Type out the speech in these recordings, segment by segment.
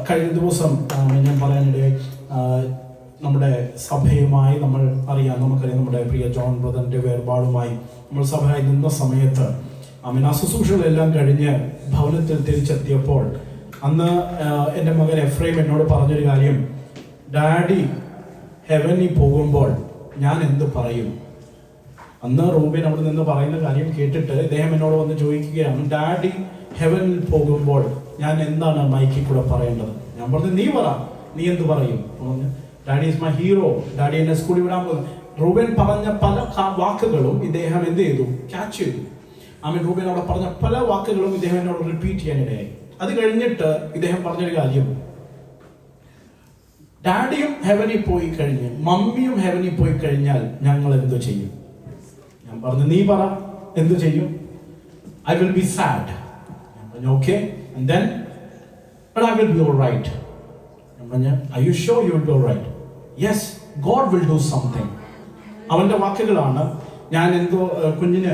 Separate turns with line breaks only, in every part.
കഴിഞ്ഞ ദിവസം ഞാൻ പറയാനിടയായി, നമ്മുടെ സഭയുമായി നമുക്കറിയാം നമ്മുടെ പ്രിയ ജോൺ ബ്രദറിന്റെ വേർപാടുമായി നമ്മൾ സഭയായി നിന്ന സമയത്ത് ആ ശുശ്രൂഷകളെല്ലാം കഴിഞ്ഞ് ഭവനത്തിൽ തിരിച്ചെത്തിയപ്പോൾ അന്ന് എൻ്റെ മകൻ എഫ്രൈം എന്നോട് പറഞ്ഞൊരു കാര്യം, ഡാഡി ഹെവനിൽ പോകുമ്പോൾ ഞാൻ എന്ത് പറയും? അന്ന് റൂബിൻ അവിടെ നിന്ന് പറയുന്ന കാര്യം കേട്ടിട്ട് ഇദ്ദേഹം എന്നോട് വന്ന് ചോദിക്കുകയാണ്, ഡാഡി ഹെവനിൽ പോകുമ്പോൾ ഞാൻ എന്താണ് മൈക്കിൽ കൂടെ പറയേണ്ടത്? ഞാൻ പറഞ്ഞു, നീ പറ, നീ എന്ത് പറയും? Daddy is my hero, daddy എന്നെ സ്കൂളിൽ വിടാൻ പോകുന്നു. റൂബൻ പറഞ്ഞ പല വാക്കുകളും ഇദ്ദേഹം എന്ത് ചെയ്തു? ക്യാച്ച് ചെയ്തു. റൂബൻ അവിടെ പറഞ്ഞ പല വാക്കുകളും ഇദ്ദേഹം എന്നോട് റിപ്പീറ്റ് ചെയ്യാനിടയായി. അത് കഴിഞ്ഞിട്ട് ഇദ്ദേഹം പറഞ്ഞൊരു കാര്യം, ഡാഡിയും ഹെവനിൽ പോയി കഴിഞ്ഞ് മമ്മിയും ഹെവനിൽ പോയി കഴിഞ്ഞാൽ ഞങ്ങൾ എന്തു ചെയ്യും? ഞാൻ പറഞ്ഞു, നീ പറ, എന്തു ചെയ്യും? I will be sad. Okay, and then, but I will be all right. Are you sure you will be all right? Yes, God will do something. അവന്റെ വാക്കുകളാണ്. ഞാൻ എന്തോ കുഞ്ഞിന്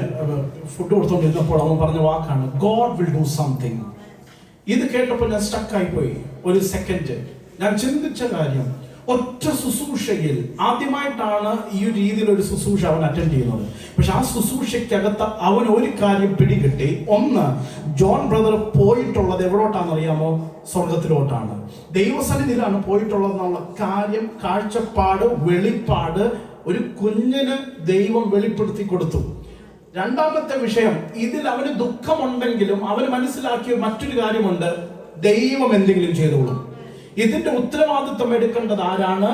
ഫുഡ് കൊടുത്തോണ്ടിരുന്നപ്പോൾ അവൻ പറഞ്ഞ വാക്കാണ്, God will do something. ഇത് കേട്ടപ്പോൾ ഞാൻ സ്റ്റക്കായി പോയി. ഒരു സെക്കൻഡ് ഞാൻ ചിന്തിച്ച കാര്യം, ഒറ്റ ശുശ്രൂഷയിൽ ആദ്യമായിട്ടാണ് ഈ ഒരു രീതിയിൽ ഒരു ശുശ്രൂഷ അവൻ അറ്റൻഡ് ചെയ്യുന്നത്. പക്ഷെ ആ ശുശ്രൂഷയ്ക്കകത്ത് അവൻ ഒരു കാര്യം പിടികിട്ടി. ഒന്ന്, ജോൺ ബ്രദർ പോയിട്ടുള്ളത് എവിടോട്ടാണെന്ന് അറിയാമോ? സ്വർഗത്തിലോട്ടാണ്. ദൈവസന്നിധിയിലാണ് പോയിട്ടുള്ളതെന്നുള്ള കാര്യം, കാഴ്ചപ്പാട്, വെളിപ്പാട് ഒരു കുഞ്ഞിന് ദൈവം വെളിപ്പെടുത്തി കൊടുത്തു. രണ്ടാമത്തെ വിഷയം, ഇതിൽ അവന് ദുഃഖമുണ്ടെങ്കിലും അവന് മനസ്സിലാക്കിയ മറ്റൊരു കാര്യമുണ്ട്, ദൈവം എന്തെങ്കിലും ചെയ്തോളും. ഇതിന്റെ ഉത്തരവാദിത്വം എടുക്കേണ്ടത് ആരാണ്?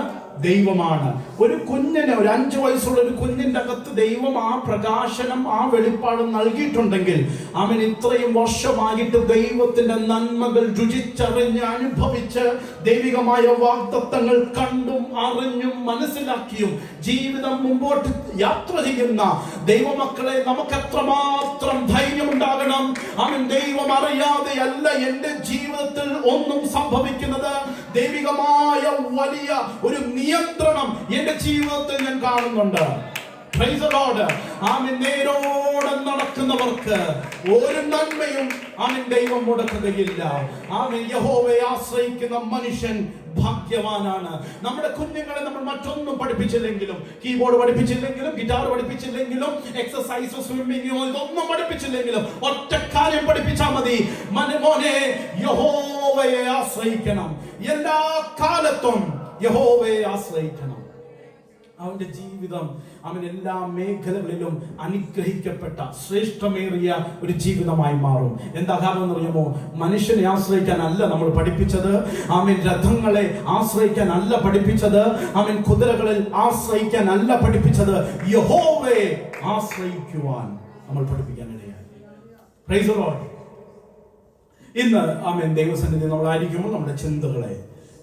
ദൈവമാണ്. ഒരു കുഞ്ഞിന്, ഒരു 5 വയസ്സുള്ള ഒരു കുഞ്ഞിന്റെ അകത്ത് ദൈവം ആ പ്രകാശനം, ആ വെളിപ്പാടും നൽകിയിട്ടുണ്ടെങ്കിൽ അവൻ ഇത്രയും വർഷമായിട്ട് ദൈവത്തിന്റെ നന്മകൾ രുചിച്ചറിഞ്ഞ് അനുഭവിച്ച് ദൈവികമായ വാഗ്ദത്തങ്ങൾ കണ്ടും അറിഞ്ഞും മനസ്സിലാക്കിയും ജീവിതം മുമ്പോട്ട് യാത്ര ചെയ്യുന്ന ദൈവമക്കളെ, നമുക്ക് എത്രമാത്രം ധൈര്യമുണ്ടാകണം. അവൻ ദൈവം അറിയാതെ അല്ല എൻ്റെ ജീവിതത്തിൽ ഒന്നും സംഭവിക്കുന്നത്. ദൈവികമായ വലിയ ഒരു നിയന്ത്രണം എന്റെ ജീവിതത്തിൽ ഞാൻ കാണുന്നുണ്ട്. Praise the Lord. നേരോടെ നടക്കുന്നവർക്ക് ഒരു നന്മയും ദൈവം മുടക്കുകയില്ല. യഹോവയെ ആശ്രയിക്കുന്ന മനുഷ്യൻ ഭാഗ്യവാനാണ്. നമ്മുടെ കുഞ്ഞുങ്ങളെ നമ്മൾ മറ്റൊന്നും പഠിപ്പിച്ചില്ലെങ്കിലും, കീബോർഡ് പഠിപ്പിച്ചില്ലെങ്കിലും, ഗിറ്റാർ പഠിപ്പിച്ചില്ലെങ്കിലും, എക്സസൈസ്, സ്വിമ്മിങ്, ഇതൊന്നും പഠിപ്പിച്ചില്ലെങ്കിലും ഒറ്റ കാര്യം പഠിപ്പിച്ചാൽ മതി, മോനെ യഹോവയെ ആശ്രയിക്കണം. എല്ലാ കാലത്തും യഹോവയെ ആശ്രയിക്കണം. അവന്റെ ജീവിതം എല്ലാ മേഖലകളിലും അനുഗ്രഹിക്കപ്പെട്ട ശ്രേഷ്ഠമേറിയ ഒരു ജീവിതമായി മാറും. എന്താ കാരണം എന്നറിയുമോ? മനുഷ്യനെ ആശ്രയിക്കാനല്ല നമ്മൾ പഠിപ്പിച്ചത്. രഥങ്ങളെ ആശ്രയിക്കാനല്ല പഠിപ്പിച്ചത്. കുതിരകളിൽ ആശ്രയിക്കാനല്ല പഠിപ്പിച്ചത്. യഹോവയെ ആശ്രയിക്കുവാൻ നമ്മൾ പഠിപ്പിക്കാനിടയായി. Praise the Lord. ഇന്ന് ദൈവസന്നിധി നമ്മളായിരിക്കുമ്പോൾ നമ്മുടെ ചിന്തകളെ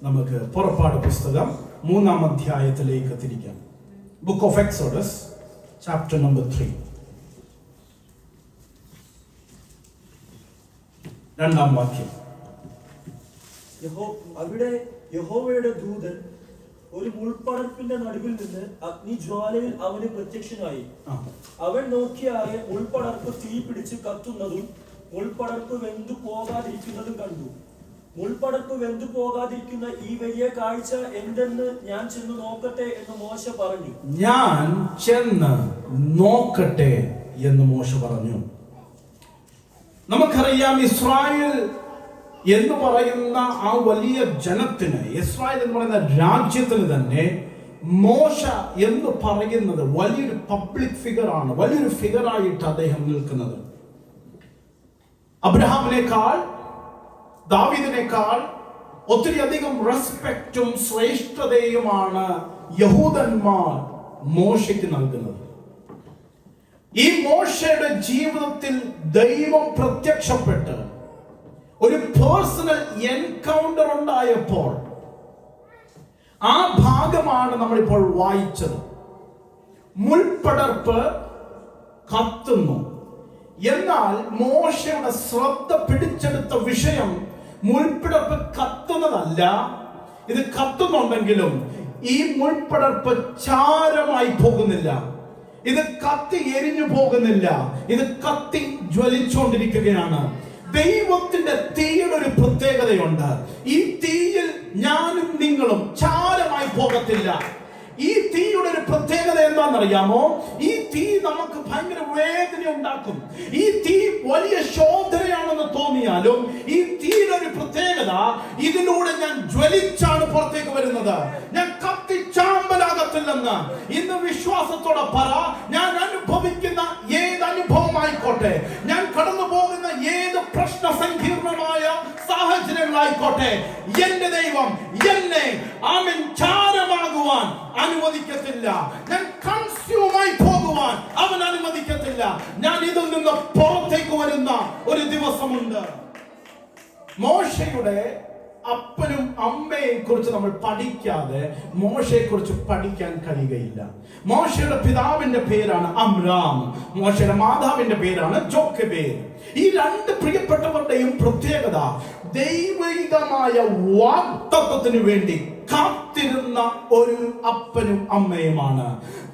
നമുക്ക് പുറപ്പാട് പുസ്തകം 3-ാം അധ്യായത്തിലേക്ക് തിരിക്കാം. Book of exodus, chapter number 3, 2-ാം വാക്യം.
അവിടെ യഹോവയുടെ ദൂതൻ ഒരു മുൾപ്പടർപ്പിന്റെ നടുവിൽ നിന്ന് അഗ്നിജ്വാലയിൽ അവന് പ്രത്യക്ഷനായി. അവൻ നോക്കിയാറെ മുൾപ്പടർപ്പ് തീ പിടിച്ച് കത്തുന്നതും മുൾപ്പടർപ്പ് വെന്തു പോകാതിരിക്കുന്നതും കണ്ടു. മുൾപ്പടർപ്പ് വെന്തു പോകാതിരിക്കുന്ന ഈ വലിയ കാഴ്ച എന്തെന്ന് ഞാൻ ചെന്ന് നോക്കട്ടെ എന്ന് മോശ പറഞ്ഞു.
ഞാൻ ചെന്ന് നോക്കട്ടെ എന്ന് മോശ പറഞ്ഞു. നമുക്കറിയാം, ഇസ്രായേൽ എന്ന് പറയുന്ന ആ വലിയ ജനത്തിന്, ഇസ്രായേൽ എന്ന് പറയുന്ന രാജ്യത്തിന് തന്നെ മോശ എന്ന് പറയുന്നത് വലിയൊരു പബ്ലിക് ഫിഗർ ആണ്. വലിയൊരു ഫിഗറായിട്ട് അദ്ദേഹം നിൽക്കുന്നത്. അബ്രഹാമിനേക്കാൾ, ദാവീദിനേക്കാൾ ഒത്തിരി അധികം റെസ്പെക്റ്റും ശ്രേഷ്ഠതയുമാണ് യഹൂദന്മാർ മോശയ്ക്ക് നൽകുന്നത്. ഈ മോശയുടെ ജീവിതത്തിൽ ദൈവം പ്രത്യക്ഷപ്പെട്ട് ഒരു പേഴ്സണൽ എൻകൗണ്ടർ ഉണ്ടായപ്പോൾ ആ ഭാഗമാണ് നമ്മളിപ്പോൾ വായിച്ചത്. മുൾപ്പടർപ്പ് കത്തുന്നു. എന്നാൽ മോശയുടെ ശ്രദ്ധ പിടിച്ചെടുത്ത വിഷയം മുൾപ്പടർപ്പ് കത്തുന്നതല്ല. ഇത് കത്തുന്നുണ്ടെങ്കിലും ഈ മുൾപ്പടർപ്പ് ചാരമായി പോകുന്നില്ല. ഇത് കത്തി എരിഞ്ഞു പോകുന്നില്ല. ഇത് കത്തി ജ്വലിച്ചുകൊണ്ടിരിക്കുകയാണ്. ദൈവത്തിന്റെ തീയുടെ ഒരു പ്രത്യേകതയുണ്ട്. ഈ തീ ഞാനും നിങ്ങളും ചാരമായി പോകത്തില്ല. ഈ തീയുടെ ഒരു പ്രത്യേകത എന്താണെന്നറിയാമോ? ഈ തീ നമുക്ക് ഭയങ്കര വേദന ഉണ്ടാക്കും. ഈ തീ വലിയ ശോധനയാണെന്ന് തോന്നിയാലും ഈ തീയുടെ ഒരു പ്രത്യേകത, ഇതിലൂടെ ഞാൻ ജ്വലിച്ചാണ് പുറത്തേക്ക് വരുന്നത്. ഞാൻ കത്തിച്ചാമ്പലാകത്തില്ലെന്ന് ഇന്ന് വിശ്വാസത്തോടെ പറ. ഞാൻ അനുഭവിക്കുന്ന ഏത് അനുഭവമായിക്കോട്ടെ, ഞാൻ കടന്നു പോകുന്ന ഏത് പ്രശ്ന സങ്കീർണമായ സാഹചര്യങ്ങളായിക്കോട്ടെ, എന്റെ ദൈവം എന്നെ ആമേൻ ചാരമാകുവാൻ അനുവദിക്കത്തില്ല. ഞാൻ കൺസ്യൂമായി പോകുവാൻ അവൻ അനുവദിക്കത്തില്ല. ഞാൻ ഇതിൽ നിന്ന് പുറത്തേക്ക് വരുന്ന ഒരു ദിവസമുണ്ട്. മോശയുടെ അപ്പനും അമ്മയെ കുറിച്ച് നമ്മൾ പഠിക്കാതെ മോശയെ കുറിച്ച് പഠിക്കാൻ കഴിയുകയില്ല. മോശയുടെ പിതാവിന്റെ പേരാണ് അമ്രാം, മോശയുടെ മാതാവിന്റെ പേരാണ് ജോക്കെബേൽ. ഈ രണ്ട് പ്രിയപ്പെട്ടവരുടെയും പ്രത്യേകത ദൈവികമായ വാഗ്ദത്തത്തിന് വേണ്ടി കാത്തിരുന്ന ഒരു അപ്പനും അമ്മയുമാണ്.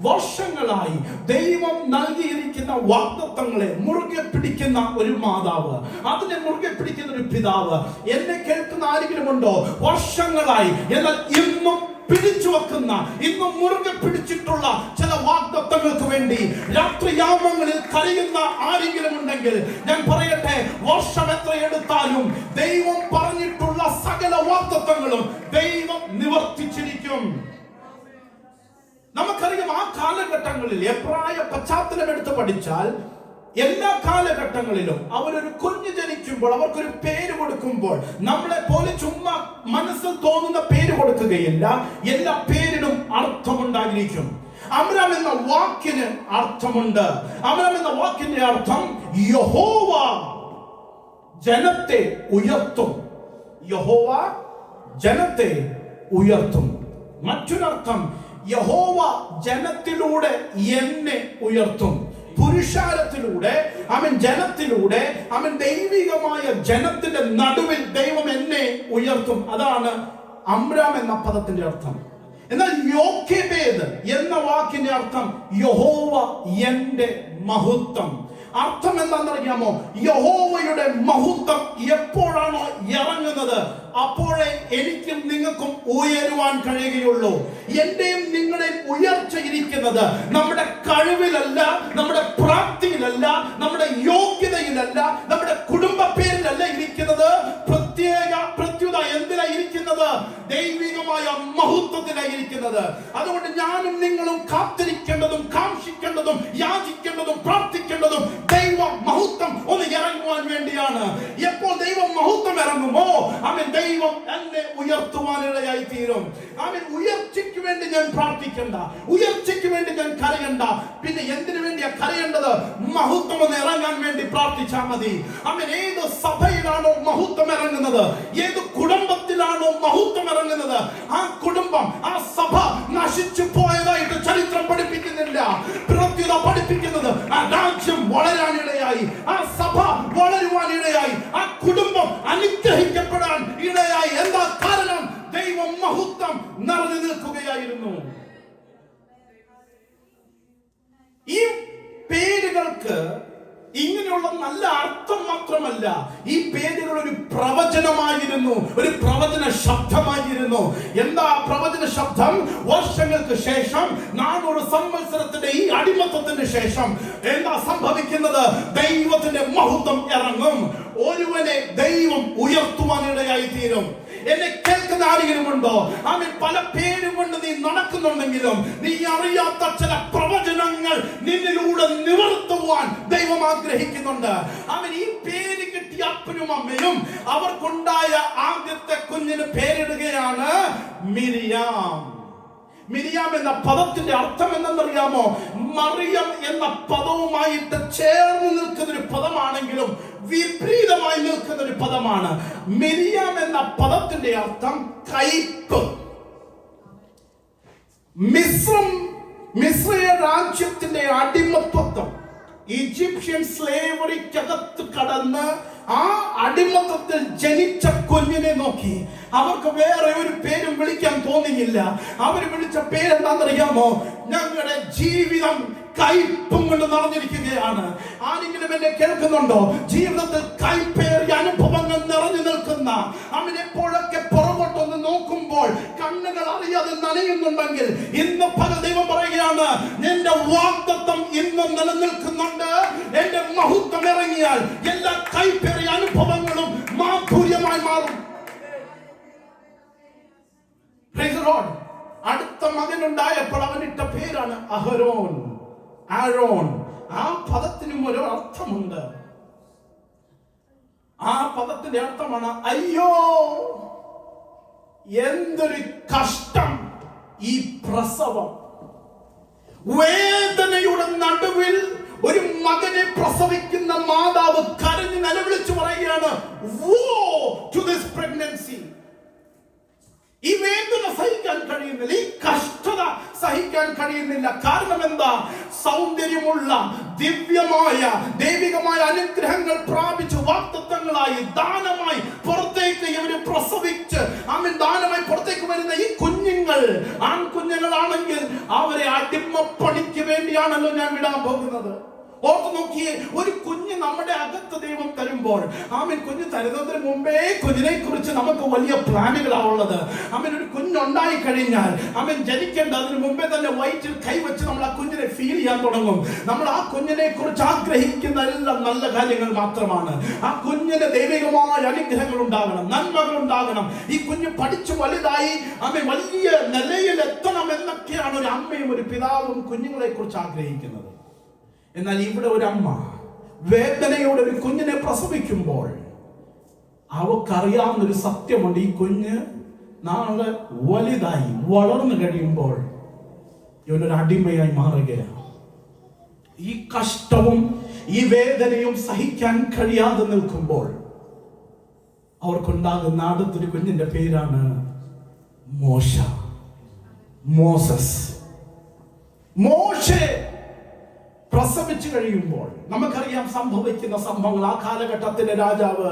വർഷങ്ങളായി ദൈവം നൽകിയിരിക്കുന്ന വാഗ്ദത്തങ്ങളെ മുറുകെ പിടിക്കുന്ന ഒരു മാതാവ്, അതിനെ മുറുകെ പിടിക്കുന്ന ഒരു പിതാവ്. എന്നെ കേൾക്കുന്ന ആരെങ്കിലും ഉണ്ടോ? വർഷങ്ങളായി എന്നാൽ ഇന്നും പിടിച്ചു വെക്കുന്ന, ഇന്നും മുറുകെ പിടിച്ചിട്ടുള്ള ചില വാഗ്ദത്തങ്ങൾക്ക് വേണ്ടി രാത്രിയാമങ്ങളിൽ കരയുന്ന ആരെങ്കിലും ഉണ്ടെങ്കിൽ ഞാൻ പറയട്ടെ, വർഷം എത്ര എടുത്താലും ദൈവം പറഞ്ഞിട്ടുള്ള സകല വാഗ്ദത്തങ്ങളും ദൈവം നിവർത്തിച്ചിരിക്കും. നമുക്കറിയാം, ആ കാലഘട്ടങ്ങളിൽ എബ്രായ പശ്ചാത്തലം എടുത്ത് പഠിച്ചാൽ എല്ലാ കാലഘട്ടങ്ങളിലും അവരൊരു കുഞ്ഞ് ജനിക്കുമ്പോൾ അവർക്കൊരു പേര് കൊടുക്കുമ്പോൾ നമ്മളെ പോലെ ചുമ്മാ മനസ്സിൽ തോന്നുന്ന പേര് കൊടുക്കുകയില്ല. എല്ലാ പേരിനും അർത്ഥമുണ്ടായിരിക്കും. അമ്രാം എന്ന വാക്കിന് അർത്ഥമുണ്ട്. അമ്രാം എന്ന വാക്കിന്റെ അർത്ഥം യഹോവ ജനത്തെ ഉയർത്തും. യഹോവ ജനത്തെ ഉയർത്തും. മറ്റൊരർത്ഥം, യഹോവ ജനത്തിലൂടെ എന്നെ ഉയർത്തും. പുരുഷാരത്തിലൂടെ, അവൻ ജനത്തിലൂടെ, അവൻ ദൈവികമായ ജനത്തിന്റെ നടുവിൽ ദൈവം എന്നെ ഉയർത്തും. അതാണ് അമ്രാം എന്ന പദത്തിന്റെ അർത്ഥം. എന്നാൽ യോക്കെബേദ് എന്ന വാക്കിന്റെ അർത്ഥം യഹോവ എന്റെ മഹത്വം. അർത്ഥം എന്താണെന്നറിയാമോ? യഹോവയുടെ മഹത്വം എപ്പോഴാണോ ഇറങ്ങുന്നത് അപ്പോഴേ എനിക്കും നിങ്ങൾക്കും ഉയരുവാൻ കഴിയുകയുള്ളൂ. എന്റെയും നിങ്ങളുടെയും ഉയർച്ച ഇരിക്കുന്നത് നമ്മുടെ കഴിവിലല്ല, നമ്മുടെ പ്രാപ്തിയിലല്ല, നമ്മുടെ യോഗ്യതയിലല്ല, നമ്മുടെ കുടുംബ പേരിലല്ല ഇരിക്കുന്നത്. പ്രത്യുത എന്തിനാ ഇരിക്കുന്നത്? ദൈവികമായ മഹത്വത്തിനായി ഇരിക്കുന്നത്. അതുകൊണ്ട് ഞാനും നിങ്ങളും കാത്തിരിക്കേണ്ടതും കാംക്ഷിക്കേണ്ടതും യാചിക്കേണ്ടതും പ്രാർത്ഥിക്കേണ്ടതും ദൈവ മഹത്വം ഒന്ന് ഇറങ്ങുവാൻ വേണ്ടിയാണ്. എപ്പോൾ ദൈവ മഹത്വം ഇറങ്ങുമോ അവൻ ദൈവം എന്നെ ഉയർത്തുവാനിടയായി തീരും. അവൻ ഉയർച്ചയ്ക്ക് വേണ്ടി ഞാൻ പ്രാർത്ഥിക്കണ്ട, ഉയർച്ചയ്ക്ക് വേണ്ടി ഞാൻ കരയണ്ട. പിന്നെ എന്തിനു വേണ്ടിയാ കരയേണ്ടത്? മഹത്വം ഒന്ന് ഇറങ്ങാൻ വേണ്ടി പ്രാർത്ഥിച്ചാൽ മതി. അവൻ ഏത് സഭയിലാണോ മഹത്വം ഇറങ്ങുന്നത്, ഏത് കുടുംബത്തിലാണോ മഹത്വം ഇറങ്ങുന്നത്, ആ കുടുംബം, ആ സഭ നശിച്ചു പോയതായിട്ട് ചരിത്രം പഠിപ്പിക്കുന്നില്ല. പ്രത്യുത പഠിപ്പിക്കുന്നത് ആ രാജ്യം വളരാനിടയായി, ആ സഭ വളരുവാനിടയായി, ആ കുടുംബം അനുഗ്രഹിക്കപ്പെടാൻ ഇടയായി. എന്താ കാരണം? ദൈവം മഹത്വം നിറഞ്ഞു നിൽക്കുകയായിരുന്നു. ഈ പേരുകൾക്ക് ഇങ്ങനെയുള്ള നല്ല അർത്ഥം മാത്രമല്ല, ഈ പേരുകൾ ഒരു പ്രവചനമായിരുന്നു, ഒരു പ്രവചന ശബ്ദമായിരുന്നു. എന്താ പ്രവചന ശബ്ദം? വർഷങ്ങൾക്ക് ശേഷം, 400 സംവത്സരത്തിന്റെ ഈ അടിമത്തത്തിന് ശേഷം എന്താ സംഭവിക്കുന്നത്? ദൈവത്തിന്റെ മഹത്വം ഇറങ്ങും. ഒരുവനെ ദൈവം ഉയർത്തുവാനിടയായി തീരും. എന്നെ കേൾക്കുന്ന ആരെങ്കിലും ഉണ്ടോ? അവൻ പല പേരും കൊണ്ട് നീ നടക്കുന്നുണ്ടെങ്കിലും നീ അറിയാത്ത ചില പ്രവചനങ്ങൾ നിന്നിലൂടെ നിവർത്തുവാൻ ദൈവം ആഗ്രഹിക്കുന്നുണ്ട്. അവൻ ഈ പേര് കിട്ടിയ അപ്പനും അമ്മയും അവർക്കുണ്ടായ ആദ്യത്തെ കുഞ്ഞിന് പേരിടുകയാണ് മിരിയാം. മിരിയാം എന്ന പദത്തിന്റെ അർത്ഥം എന്തെന്നറിയാമോ? മറിയം എന്ന പദവുമായിട്ട് ചേർന്ന് നിൽക്കുന്ന ഒരു പദമാണെങ്കിലും വിപരീതമായി നിൽക്കുന്ന ഒരു പദമാണ്. മിരിയാം എന്ന പദത്തിന്റെ അർത്ഥം കയ്പ്. മിസ്ര രാജ്യത്തിന്റെ അടിമത്വം, ഈജിപ്ഷ്യൻ സ്ലേവറിക്കകത്ത് കടന്ന് ആ അടിമത്തത്തിൽ ജനിച്ച കുഞ്ഞിനെ നോക്കി അവർക്ക് വേറെ ഒരു പേരും വിളിക്കാൻ തോന്നിയില്ല. അവർ വിളിച്ച പേരെന്താണെന്നറിയാമോ? ഞങ്ങളുടെ ജീവിതം കയ്പും കൊണ്ട് നിറഞ്ഞിരിക്കുകയാണ്. ആരെങ്കിലും എന്നെ കേൾക്കുന്നുണ്ടോ? ജീവിതത്തിൽ കയ്പേറിയ അനുഭവങ്ങൾ നിറഞ്ഞു നിൽക്കുന്ന, അവൻ എപ്പോഴൊക്കെ പുറകോട്ടൊന്ന് നോക്കും രാത്രി അത് നനയുന്നുണ്ടെങ്കിൽ ഇന്ന് പല ദൈവം പറയുകയാണ്, എന്റെ വാഗ്ദത്തം ഇന്ന് നിലനിൽക്കുന്നുണ്ട്. എന്റെ മഹത്വം ഇറങ്ങിയാൽ എല്ലാ കൈപ്പേറിയ അനുഭവങ്ങളും മാധുര്യമായി മാറും. Praise the Lord. അടുത്ത മകനുണ്ടായപ്പോൾ അവനിട്ട പേരാണ് അഹരോൻ. ആരോൺ. ആ പദത്തിനും ഒരു അർത്ഥമുണ്ട്. ആ പദത്തിന്റെ അർത്ഥമാണ് അയ്യോ, എന്തൊരു കഷ്ടം ഈ പ്രസവം. വേദനയുടെ നടുവിൽ ഒരു മകനെ പ്രസവിക്കുന്ന മാതാവ് കരഞ്ഞ് നിലവിളിച്ചു പറയുകയാണ്, woe to this pregnancy. ഈ വേദന സഹിക്കാൻ കഴിയുന്നില്ല, ഈ കഷ്ടത സഹിക്കാൻ കഴിയുന്നില്ല. കാരണം എന്താ? സൗന്ദര്യമുള്ള ദിവ്യമായ ദൈവികമായ അനുഗ്രഹങ്ങൾ പ്രാപിച്ച് വാഗ്ദത്തങ്ങളായി ദാനമായി പുറത്തേക്ക് ഇവര് പ്രസവിച്ച് ദാനമായി പുറത്തേക്ക് വരുന്ന ഈ കുഞ്ഞുങ്ങൾ ആൺകുഞ്ഞുങ്ങളാണെങ്കിൽ അവരെ അടിമപ്പണിക്ക് വേണ്ടിയാണല്ലോ ഞാൻ വിടാൻ പോകുന്നത്. ഓർത്ത് നോക്കിയേ, ഒരു കുഞ്ഞ് നമ്മുടെ അകത്ത് ദൈവം തരുമ്പോൾ കുഞ്ഞ് തരുന്നതിന് മുമ്പേ കുഞ്ഞിനെ കുറിച്ച് നമുക്ക് വലിയ പ്ലാനുകളാണുള്ളത്. ഒരു കുഞ്ഞുണ്ടായി കഴിഞ്ഞാൽ ജനിക്കേണ്ട അതിന് മുമ്പേ തന്നെ വയറ്റിൽ കൈവച്ച് നമ്മൾ ആ കുഞ്ഞിനെ ഫീൽ ചെയ്യാൻ തുടങ്ങും. നമ്മൾ ആ കുഞ്ഞിനെ കുറിച്ച് ആഗ്രഹിക്കുന്ന എല്ലാം നല്ല കാര്യങ്ങൾ മാത്രമാണ്. ആ കുഞ്ഞിന് ദൈവികമായ അനുഗ്രഹങ്ങൾ ഉണ്ടാകണം, നന്മകൾ ഉണ്ടാകണം. ഈ കുഞ്ഞ് പഠിച്ചു വലുതായി വലിയ നിലയിൽ എത്തണം എന്നൊക്കെയാണ് ഒരു അമ്മയും ഒരു പിതാവും കുഞ്ഞുങ്ങളെ കുറിച്ച് ആഗ്രഹിക്കുന്നത്. എന്നാൽ ഇവിടെ ഒരു അമ്മ വേദനയോടെ ഒരു കുഞ്ഞിനെ പ്രസവിക്കുമ്പോൾ അവക്കറിയാവുന്നൊരു സത്യമുണ്ട്. ഈ കുഞ്ഞ് നാളെ വലുതായി വളർന്നു കഴിയുമ്പോൾ ഇവനൊരു അടിമയായി മാറുകയാണ്. ഈ കഷ്ടവും ഈ വേദനയും സഹിക്കാൻ കഴിയാതെ നിൽക്കുമ്പോൾ അവർക്കുണ്ടാകുന്ന അടുത്തൊരു കുഞ്ഞിന്റെ പേരാണ് മോശ. മോസസ്. മോശെ പ്രസവിച്ചു കഴിയുമ്പോൾ നമുക്കറിയാം സംഭവിക്കുന്ന സംഭവങ്ങൾ. ആ കാലഘട്ടത്തിന്റെ രാജാവ്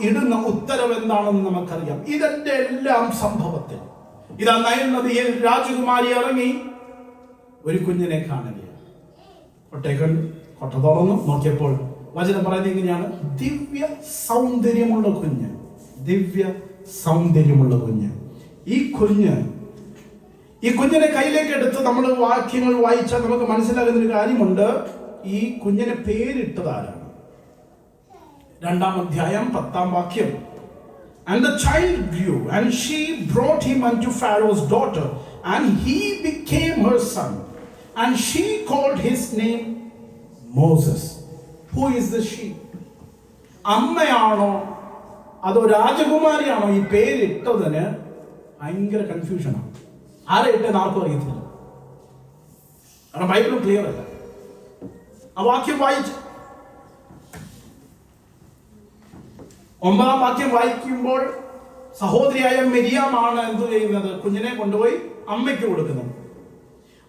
ഇടുന്ന ഉത്തരവ് എന്താണെന്ന് നമുക്കറിയാം. ഇതിന്റെ എല്ലാം സംഭവത്തിൽ ഇതാ നൈൽ നദിയിൽ രാജകുമാരി ഇറങ്ങി ഒരു കുഞ്ഞിനെ കാണുകയാണ്. കൊട്ട തുറന്നു നോക്കിയപ്പോൾ വചനം പറയുന്നത് ഇങ്ങനെയാണ്, ദിവ്യ സൗന്ദര്യമുള്ള കുഞ്ഞ്. ദിവ്യ സൗന്ദര്യമുള്ള കുഞ്ഞ്. ഈ കുഞ്ഞിനെ കയ്യിലേക്ക് എടുത്ത് നമ്മൾ വാക്യങ്ങൾ വായിച്ചാൽ നമുക്ക് മനസ്സിലാകുന്ന ഒരു കാര്യമുണ്ട്. ഈ കുഞ്ഞിനെ പേരിട്ടതാരാണ്? 2-ാം അധ്യായം 10-ാം വാക്യം. And the child grew, and she brought him unto Pharaoh's daughter, and he became her son, and she called his name Moses. Who is the she? അമ്മയാണോ അതോ രാജകുമാരിയാണോ? ഈ പേരിട്ടതിന് ഭയങ്കര കൺഫ്യൂഷനാണ്. ആരെ ഇട്ടെന്ന് ആർക്കും അറിയത്തില്ല. കാരണം ബൈബിളും ക്ലിയർ അല്ല. ആ വാക്യം വായിച്ച് 9-ാം വാക്യം വായിക്കുമ്പോൾ സഹോദരിയായ മിരിയാമാണ് എന്ത് ചെയ്യുന്നത്? കുഞ്ഞിനെ കൊണ്ടുപോയി അമ്മയ്ക്ക് കൊടുക്കുന്നത്.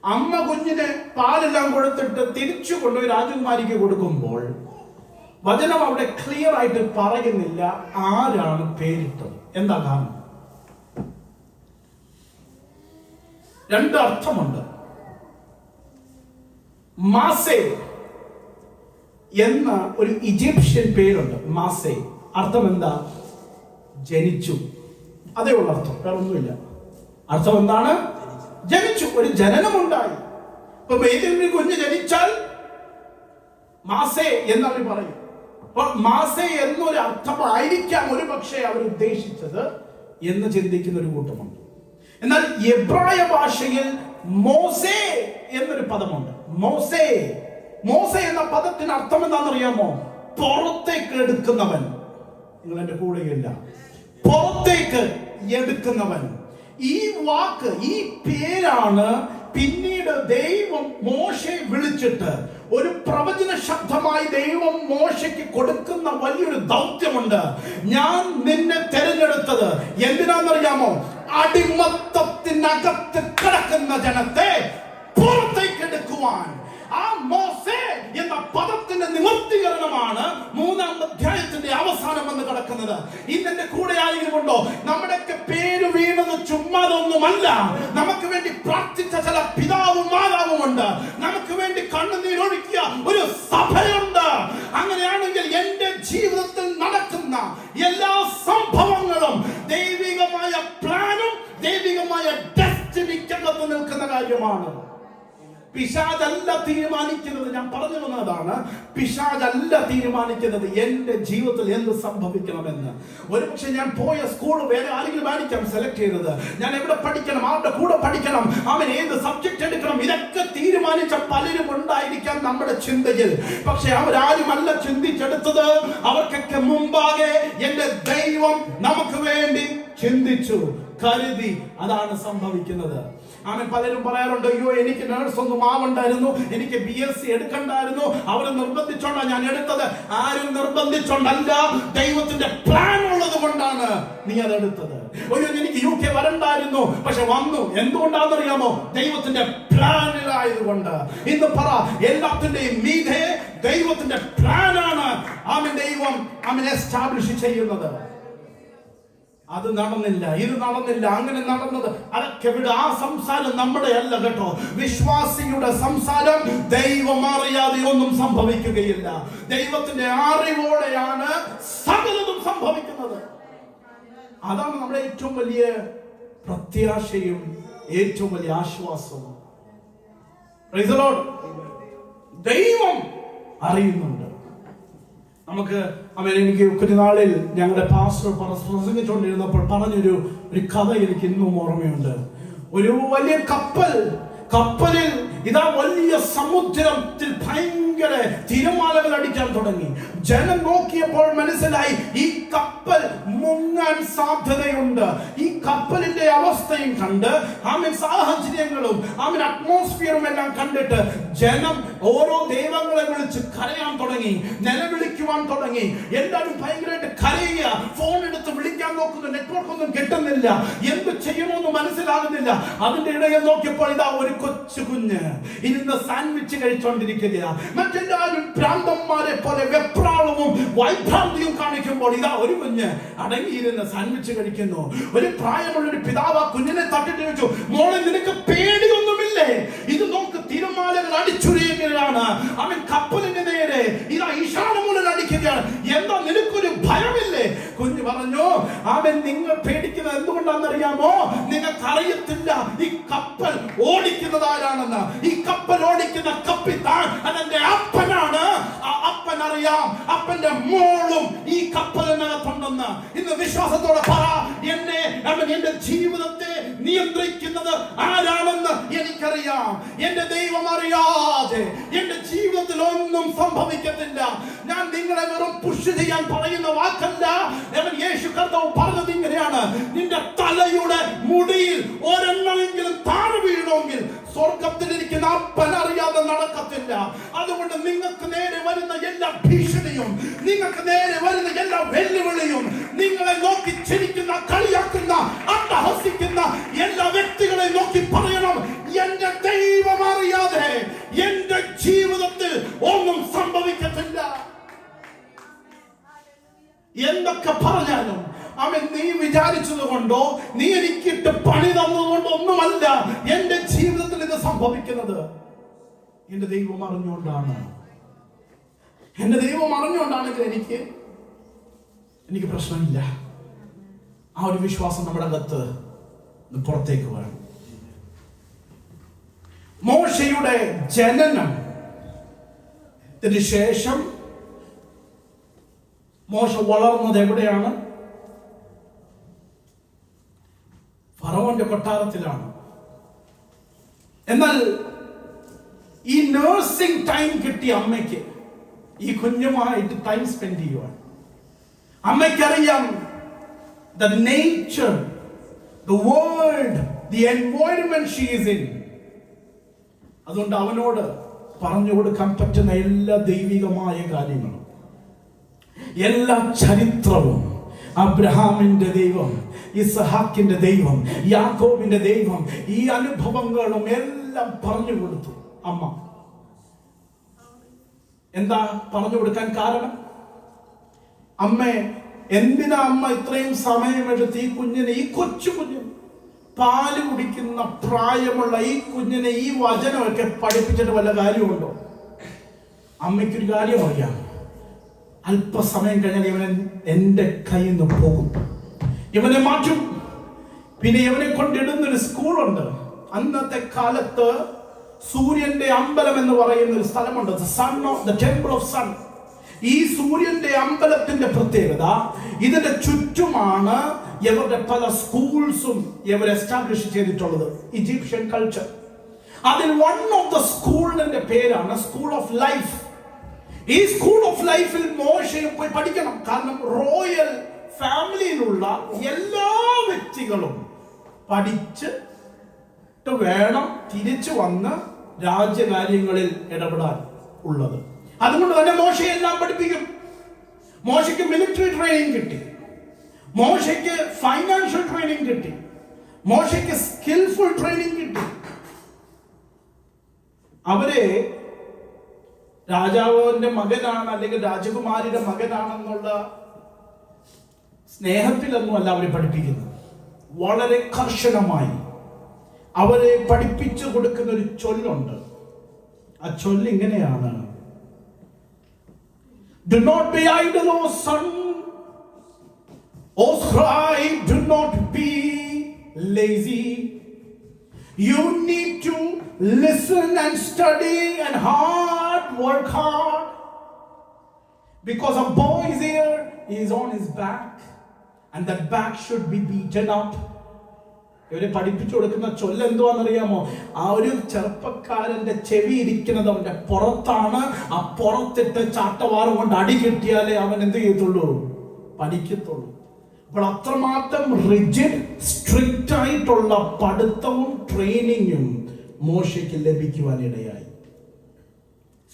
അമ്മ കുഞ്ഞിന് പാലെല്ലാം കൊടുത്തിട്ട് തിരിച്ചു കൊണ്ടുപോയി രാജകുമാരിക്ക് കൊടുക്കുമ്പോൾ വചനം അവിടെ ക്ലിയർ ആയിട്ട് പറയുന്നില്ല ആരാണ് പേരിട്ടത്. എന്താ കാരണം? 2 അർത്ഥമുണ്ട്. മാസേ എന്ന ഒരു ഈജിപ്ഷ്യൻ പേരുണ്ട്. മാസേ അർത്ഥം എന്താ? ജനിച്ചു. അതേ ഉള്ള അർത്ഥം, വേറെ ഒന്നുമില്ല. അർത്ഥം എന്താണ്? ജനിച്ചു. ഒരു ജനനമുണ്ടായി. ഇപ്പൊ ഏതെങ്കിലും കുഞ്ഞ് ജനിച്ചാൽ മാസേ എന്നവർ പറയും. അപ്പോൾ മാസേ എന്നൊരു അർത്ഥമായിരിക്കാം ഒരു പക്ഷേ അവർ ഉദ്ദേശിച്ചത് എന്ന് ചിന്തിക്കുന്ന ഒരു കൂട്ടമുണ്ട്. എന്നാൽ എബ്രായ ഭാഷയിൽ മോസേ എന്നൊരു പദമുണ്ട്. മോസേ എന്ന പദത്തിന് അർത്ഥം എന്താണെന്നറിയാമോ? പുറത്തേക്ക് എടുക്കുന്നവൻ. നിങ്ങൾ എന്റെ കൂടെയില്ല. പുറത്തേക്ക് എടുക്കുന്നവൻ. ഈ വാക്ക്, ഈ പേരാണ് പിന്നീട് ദൈവം മോശയെ വിളിച്ചിട്ട് ഒരു പ്രവചന ശബ്ദമായി ദൈവം മോശയ്ക്ക് കൊടുക്കുന്ന വലിയൊരു ദൗത്യമുണ്ട്. ഞാൻ നിന്നെ തെരഞ്ഞെടുത്തത് എന്തിനാണെന്നറിയാമോ? അടിമത്തത്തിനകത്ത് കിടക്കുന്ന ജനത്തെ പുറത്തേക്ക് എടുക്കുവാൻ. ആ മോസേ എന്ന പദത്തിന്റെ നിവർത്തീകരണമാണ് 3-ാം അധ്യായത്തിന്റെ അവസാനം വന്ന് കിടക്കുന്നത്. ഇന്നെന്റെ കൂടെ ആരെങ്കിലും ഉണ്ടോ? നമ്മുടെയൊക്കെ പേര് വീണത് ചുമ്മാതൊന്നുമല്ല. നമുക്ക് വേണ്ടി പ്രാർത്ഥിച്ച ചില പിതാവും മാതാവും ഉണ്ട്. നമുക്ക് വേണ്ടി കണ്ണുനീരൊഴുക്കിയ ഒരു സഭയുണ്ട്. അങ്ങനെയാണെങ്കിൽ എന്റെ ജീവിതത്തിൽ നടക്കുന്ന എല്ലാ സംഭവങ്ങളും ദൈവികമായ പ്ലാനും ദൈവികമായ എനിക്കകത്ത് നിൽക്കുന്ന കാര്യമാണ്. പിശാചല്ല തീരുമാനിക്കുന്നത്. ഞാൻ പറഞ്ഞു വന്നതാണ്, പിശാചല്ല തീരുമാനിക്കുന്നത് എന്റെ ജീവിതത്തിൽ എന്ത് സംഭവിക്കണമെന്ന്. ഒരുപക്ഷെ ഞാൻ പോയ സ്കൂൾ വേറെ ആരെങ്കിലും ആയിരിക്കാം സെലക്ട് ചെയ്തത്. ഞാൻ എവിടെ പഠിക്കണം, ആരുടെ കൂടെ പഠിക്കണം, അവൻ ഏത് സബ്ജക്ട് എടുക്കണം, ഇതൊക്കെ തീരുമാനിച്ച പലരും ഉണ്ടായിരിക്കാം നമ്മുടെ ചിന്തയിൽ. പക്ഷെ അവരാരുമല്ല ചിന്തിച്ചെടുത്തത്. അവർക്കൊക്കെ മുമ്പാകെ എന്റെ ദൈവം നമുക്ക് വേണ്ടി ചിന്തിച്ചു, കരുതി. അതാണ് സംഭവിക്കുന്നത്. അവൻ പലരും പറയാറുണ്ട്, അയ്യോ എനിക്ക് നേഴ്സ് ഒന്നും ആവണ്ടായിരുന്നു, എനിക്ക് BSc എടുക്കണ്ടായിരുന്നു, അവര് നിർബന്ധിച്ചോണ്ടാ ഞാൻ എടുത്തത്. ആരും നിർബന്ധിച്ചോണ്ടല്ല, ദൈവത്തിന്റെ പ്ലാൻ ഉള്ളത് കൊണ്ടാണ് നീ അതെടുത്തത്. അയ്യോ എനിക്ക് UK വരണ്ടായിരുന്നു, പക്ഷെ വന്നു. എന്തുകൊണ്ടാണെന്നറിയാമോ? ദൈവത്തിന്റെ പ്ലാനിലായതുകൊണ്ട്. ഇന്ന് പറ, എല്ലാത്തിന്റെയും മീതെ ദൈവത്തിന്റെ പ്ലാനാണ് ദൈവം എസ്റ്റാബ്ലിഷ് ചെയ്യുന്നത്. അത് നടന്നില്ല, ഇത് നടന്നില്ല, അങ്ങനെ നടന്നത് അതൊക്കെ വിട്. ആ സംസാരം നമ്മുടെ അല്ല കേട്ടോ. വിശ്വാസിയുടെ സംസാരം ദൈവം അറിയാതെ ഒന്നും സംഭവിക്കുകയില്ല. ദൈവത്തിന്റെ അറിവോടെയാണ് സകലതും സംഭവിക്കുന്നത്. അതാണ് നമ്മുടെ ഏറ്റവും വലിയ പ്രത്യാശയും ഏറ്റവും വലിയ ആശ്വാസവും. Praise the Lord. ദൈവം അറിയുന്നുണ്ട്. നമുക്ക് എനിക്ക് കുഞ്ഞുനാളിൽ ഞങ്ങളുടെ പാസ്റ്റർ പ്രസംഗിച്ചുകൊണ്ടിരുന്നപ്പോൾ പറഞ്ഞൊരു കഥ എനിക്ക് ഇന്നും ഓർമ്മയുണ്ട്. ഒരു വലിയ കപ്പലിൽ ഇതാ വലിയ സമുദ്രത്തിൽ ഭയങ്കര തിരമാലകൾ അടിക്കാൻ തുടങ്ങി. ജനം നോക്കിയപ്പോൾ മനസ്സിലായി ഈ കപ്പൽ മുങ്ങാൻ സാധ്യതയുണ്ട്. ഈ കപ്പലിന്റെ അവസ്ഥയും കണ്ട് സാഹചര്യങ്ങളും അറ്റ്മോസ്ഫിയറും എല്ലാം കണ്ടിട്ട് ജനം ഓരോ ദൈവങ്ങളെ വിളിച്ച് കരയാൻ തുടങ്ങി, നിലവിളിക്കുവാൻ തുടങ്ങി. എല്ലാവരും ഭയങ്കരമായിട്ട് കരയുക. ഫോൺ എടുത്ത് വിളിക്കാൻ നോക്കുന്നു, നെറ്റ്വർക്ക് ഒന്നും കിട്ടുന്നില്ല, എന്ത് ചെയ്യണമെന്ന് മനസ്സിലാകുന്നില്ല. അതിന്റെ ഇടയിൽ നോക്കിയപ്പോൾ ഇതാ ഒരു കൊച്ചു കുഞ്ഞ് ഇരുന്ന് സാൻഡ്വിച്ച് കഴിച്ചോണ്ടിരിക്കുകയാണ്. മറ്റെല്ലാവരും ഭ്രാന്തന്മാരെ പോലെ വെപ്രാളവും വൈഭ്രാന്തിയും കാണിക്കുമ്പോൾ ഇതാ ഒരു കുഞ്ഞ് അടങ്ങിയിരുന്ന് സാൻഡ്വിച്ച് കഴിക്കുന്നു. ഒരു പ്രായമുള്ളൊരു പിതാവ് ആ കുഞ്ഞിനെ തട്ടിട്ട് ചോദിച്ചു, മോളെ നിനക്ക് പേടിയൊന്നുമില്ലേ? ഇത് നോക്ക്, തിരമാലകൾ അടിച്ചുരിയുകയാണ്, അവൻ കപ്പലിന് നേരെ ഇതാ ഈശാനമൂലൻ അടിക്കുകയാണ്, എന്താ നിനക്കൊരു ഭയമില്ലേ? കുഞ്ഞ് പറഞ്ഞു, അവൻ നിങ്ങൾ പേടിക്കുന്നത് എന്തുകൊണ്ടാണെന്നറിയാമോ? നിങ്ങൾക്കറിയത്തില്ല ഈ കപ്പൽ ഓടിക്കുന്നത് ആരാണെന്ന്. ഈ കപ്പൽ ഓടിക്കുന്ന കപ്പിത്താൻ അതെന്റെ അപ്പനാണ്. ആ അപ്പൻ അറിയാം, അപ്പന്റെ മോളും ഈ കപ്പലിനകത്തുണ്ടെന്ന്. ഇന്ന് വിശ്വാസത്തോടെ പറ, എന്റെ ജീവിതത്തെ നിയന്ത്രിക്കുന്നത് ആരാണെന്ന് എനിക്കറിയാം. എന്റെ ദൈവം അറിയാതെ എന്റെ ജീവിതത്തിൽ ഒന്നും സംഭവിക്കത്തില്ല. ഞാൻ നിങ്ങളെ വെറും പുഷ് ചെയ്യാൻ പറയുന്ന വാക്കല്ല. യേശു കർത്താവ് പറഞ്ഞത് ഇങ്ങനെയാണ്, നിന്റെ തലയുടെ മുടിയിൽ ഒരെണ്ണമെങ്കിലും താഴെ വീഴണമെങ്കിൽ സ്വർഗത്തിലിരിക്കുന്ന അപ്പൻ അറിയാതെ നടക്കത്തില്ല. അതുകൊണ്ട് നിങ്ങൾക്ക് നേരെ വരുന്ന എല്ലാ ഭീഷണിയും, നിങ്ങൾക്ക് നേരെ വരുന്ന എല്ലാ വെല്ലുവിളിയും, നിങ്ങളെ നോക്കി ചിരിക്കുന്ന, കളിയാക്കുന്ന, അട്ടഹസിക്കുന്ന എല്ലാ വ്യക്തികളെ നോക്കി പറയണം, എന്റെ ദൈവം അറിയാതെ എന്റെ ജീവിതത്തിൽ ഒന്നും സംഭവിക്കത്തില്ല. എന്തൊക്കെ പറഞ്ഞാലും നീ വിചാരിച്ചത് കൊണ്ടോ നീ എനിക്കിട്ട് പണി തന്നതുകൊണ്ടോ ഒന്നുമല്ല എന്റെ ജീവിതത്തിൽ ഇത് സംഭവിക്കുന്നത്. എന്റെ ദൈവം അറിഞ്ഞുകൊണ്ടാണ്. എന്റെ ദൈവം അറിഞ്ഞുകൊണ്ടാണെങ്കിൽ എനിക്ക് പ്രശ്നമില്ല. ആ ഒരു വിശ്വാസം നമ്മുടെ അകത്ത് പുറത്തേക്ക് വരണം. മോശയുടെ ജനനത്തിന് ശേഷം മോശ വളർന്നത് എവിടെയാണ്? ഫറവോന്റെ കൊട്ടാരത്തിലാണ്. എന്നാൽ ഈ നഴ്സിംഗ് ടൈം കിട്ടിയ അമ്മയ്ക്ക് ഈ കുഞ്ഞുമായിട്ട് ടൈം സ്പെൻഡ് ചെയ്യുവാൻ അമ്മയ്ക്കറിയാം the nature, the world, the environment she is in. അതുകൊണ്ട് അവനോട് പറഞ്ഞു കൊടുക്കാൻ പറ്റുന്ന എല്ലാ ദൈവികമായ കാര്യങ്ങളും, എല്ലാ ചരിത്രവും, അബ്രഹാമിന്റെ ദൈവം, ഇസ്ഹാക്കിന്റെ ദൈവം, യാക്കോബിന്റെ ദൈവം, ഈ അനുഭവങ്ങളും എല്ലാം പറഞ്ഞു കൊടുത്തു അമ്മ. എന്താ പറഞ്ഞു കൊടുക്കാൻ കാരണം? അമ്മേ, എന്തിനാ അമ്മ ഇത്രയും സമയമെടുത്ത് ഈ കുഞ്ഞിനെ, ഈ കൊച്ചു കുഞ്ഞിന്, പാല് കുടിക്കുന്ന പ്രായമുള്ള ഈ കുഞ്ഞിനെ ഈ വചനമൊക്കെ പഠിപ്പിച്ചിട്ട് വല്ല കാര്യമുണ്ടോ? അമ്മയ്ക്കൊരു കാര്യം അറിയാം, അല്പസമയം കഴിഞ്ഞാൽ ഇവൻ എന്റെ കയ്യിൽ നിന്ന് പോകും, ഇവനെ മാറ്റും. പിന്നെ ഇവനെ കൊണ്ടിടുന്നൊരു സ്കൂളുണ്ട്, അന്നത്തെ കാലത്ത് സൂര്യന്റെ അമ്പലം എന്ന് പറയുന്ന ഒരു സ്ഥലമുണ്ട്. The temple of sun. ഈ സൂര്യന്റെ അമ്പലത്തിന്റെ പ്രത്യേകത, ഇതിന്റെ ചുറ്റുമാണ് ഇവരുടെ പല സ്കൂൾസും ഇവർ എസ്റ്റാബ്ലിഷ് ചെയ്തിട്ടുള്ളത്. Egyptian culture. അതിൽ വൺ ഓഫ് ദ സ്കൂളിന്റെ പേരാണ് സ്കൂൾ ഓഫ് ലൈഫ്. ഈ സ്കൂൾ ഓഫ് ലൈഫിൽ മോശയും പോയി പഠിക്കണം. കാരണം റോയൽ ഫാമിലിയിലുള്ള എല്ലാ വ്യക്തികളും പഠിച്ചിട്ട് വേണം തിരിച്ചു വന്ന് രാജ്യകാര്യങ്ങളിൽ ഇടപെടാൻ ഉള്ളത്. അതുകൊണ്ട് തന്നെ മോശയെല്ലാം പഠിപ്പിക്കും. മോശയ്ക്ക് മിലിറ്ററി ട്രെയിനിങ് കിട്ടി, മോശയ്ക്ക് ഫൈനാൻഷ്യൽ ട്രെയിനിങ് കിട്ടി, മോശയ്ക്ക് സ്കിൽഫുൾ ട്രെയിനിങ് കിട്ടി. അവരെ രാജാവിന്റെ മകനാണ് അല്ലെങ്കിൽ രാജകുമാരിയുടെ മകനാണെന്നുള്ള സ്നേഹത്തിലൊന്നും അല്ല അവരെ പഠിപ്പിക്കുന്നത്. വളരെ കർശനമായി അവരെ പഠിപ്പിച്ചു കൊടുക്കുന്ന ഒരു ചൊല്ലുണ്ട്. ആ ചൊല്ല് ഇങ്ങനെയാണ്: Do not be idle, O son, O scribe, do not be lazy. You need to listen and study and work hard. Because a boy is here, he is on his back, and that back should be beaten up. ഇവരെ പഠിപ്പിച്ചു കൊടുക്കുന്ന ചൊല്ല് എന്തുവാണെന്നറിയാമോ? ആ ഒരു ചെറുപ്പക്കാരന്റെ ചെവി ഇരിക്കുന്നത് അവന്റെ പുറത്താണ്. ആ പുറത്തിട്ട് ചാട്ടവാറ് കൊണ്ട് അടി കിട്ടിയാലേ അവൻ എന്ത് ചെയ്യത്തുള്ളൂ? പഠിക്കത്തുള്ളൂ. അപ്പോൾ അത്രമാത്രം റിജിഡ്, സ്ട്രിക്റ്റ് ആയിട്ടുള്ള പഠിത്തവും ട്രെയിനിങ്ങും മോശയ്ക്ക് ലഭിക്കുവാനിടയായി.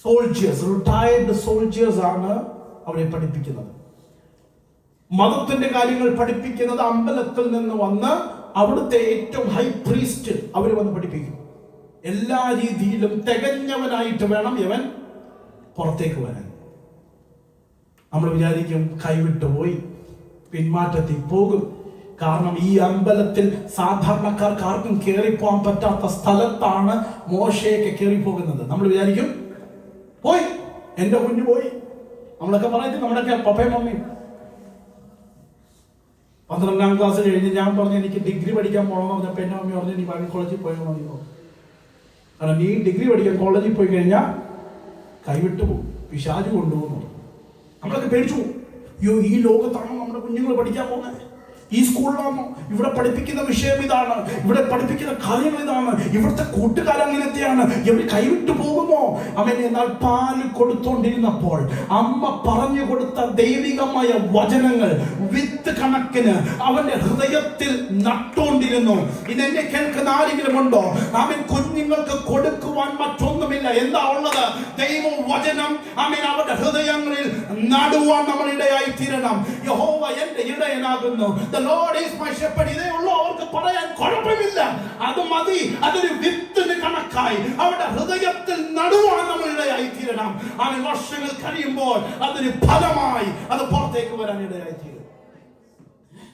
സോൾജിയേഴ്സ്, റിട്ടയർഡ് സോൾജിയേഴ്സ് ആണ് അവരെ പഠിപ്പിക്കുന്നത്. മതത്തിന്റെ കാര്യങ്ങൾ പഠിപ്പിക്കുന്നത് അമ്പലത്തിൽ നിന്ന് വന്ന് അവിടുത്തെ ഏറ്റവും ഹൈ പ്രീസ്റ്റ് അവർ വന്ന് പഠിപ്പിക്കും. എല്ലാ രീതിയിലും തികഞ്ഞവനായിട്ട് വേണം ഇവൻ പുറത്തേക്ക് വരാൻ. നമ്മൾ വിചാരിക്കും കൈവിട്ടു പോയി, പിന്മാറ്റത്തിൽ പോകും. കാരണം ഈ അമ്പലത്തിൽ സാധാരണക്കാർക്ക് ആർക്കും കയറിപ്പോകാൻ പറ്റാത്ത സ്ഥലത്താണ് മോശയൊക്കെ കയറിപ്പോകുന്നത്. നമ്മൾ വിചാരിക്കും പോയി, എന്റെ കുഞ്ഞു പോയി. നമ്മളൊക്കെ പറയുന്നത് നമ്മുടെയൊക്കെ പപ്പയും മമ്മിയും 12ാം ക്ലാസ് കഴിഞ്ഞ് ഞാൻ പറഞ്ഞു എനിക്ക് ഡിഗ്രി പഠിക്കാൻ പോകണമെന്ന് പറഞ്ഞപ്പോൾ എൻ്റെ മമ്മി പറഞ്ഞു നീ ബൈബിൾ കോളേജിൽ പോയാൽ മതിയോ? കാരണം നീ ഡിഗ്രി പഠിക്കാൻ കോളേജിൽ പോയി കഴിഞ്ഞാൽ കൈവിട്ടു പോകും, പിശാച് കൊണ്ടുപോകുന്നു. നമ്മളൊക്കെ പേടിച്ചു പോകും. അയ്യോ, ഈ ലോകത്താണോ നമ്മുടെ കുഞ്ഞുങ്ങൾ പഠിക്കാൻ പോകുന്നത്? ഈ സ്കൂളിലാണോ? ഇവിടെ പഠിപ്പിക്കുന്ന വിഷയം ഇതാണ്, ഇവിടെ പഠിപ്പിക്കുന്ന കാര്യങ്ങൾ ഇതാണ്, ഇവിടുത്തെ കൂട്ടുകാരങ്ങനത്തെയാണ്, ഇവർ കൈവിട്ടു പോകുമോ? അവൻ എന്നാൽ പാല് കൊടുത്തോണ്ടിരുന്നപ്പോൾ അമ്മ പറഞ്ഞു കൊടുത്ത ദൈവികമായ വചനങ്ങൾ വിത്ത് കണക്കിന് അവന്റെ ഹൃദയത്തിൽ നട്ടോണ്ടിരുന്നു. ഇതെന്നെ കേൾക്കുന്ന ആരെങ്കിലും ഉണ്ടോ? അവൻ കുഞ്ഞുങ്ങൾക്ക് കൊടുക്കുവാൻ മറ്റൊന്നുമില്ല. എന്താ ഉള്ളത്? ദൈവ വചനം. അവൻ അവരുടെ ഹൃദയങ്ങളിൽ നടുവാൻ നമ്മൾ ഇടയായി തീരണം. യഹോവ എന്റെ ഇടയനാകുന്നു. The Lord is my shepherd. ഇതേ ഉള്ളൂ അവർക്ക് പറയാൻ, കുഴപ്പമില്ല. അത് മതി. അതൊരു വിത്തിന് കണക്കായി അവരുടെ ഹൃദയത്തിൽ നടുവാൻ നമ്മൾ ഇടയായി തീരണം. അവൻ വർഷങ്ങൾ കഴിയുമ്പോൾ അതൊരു ഫലമായി അത് പുറത്തേക്ക് വരാൻ ഇടയായി തീരും.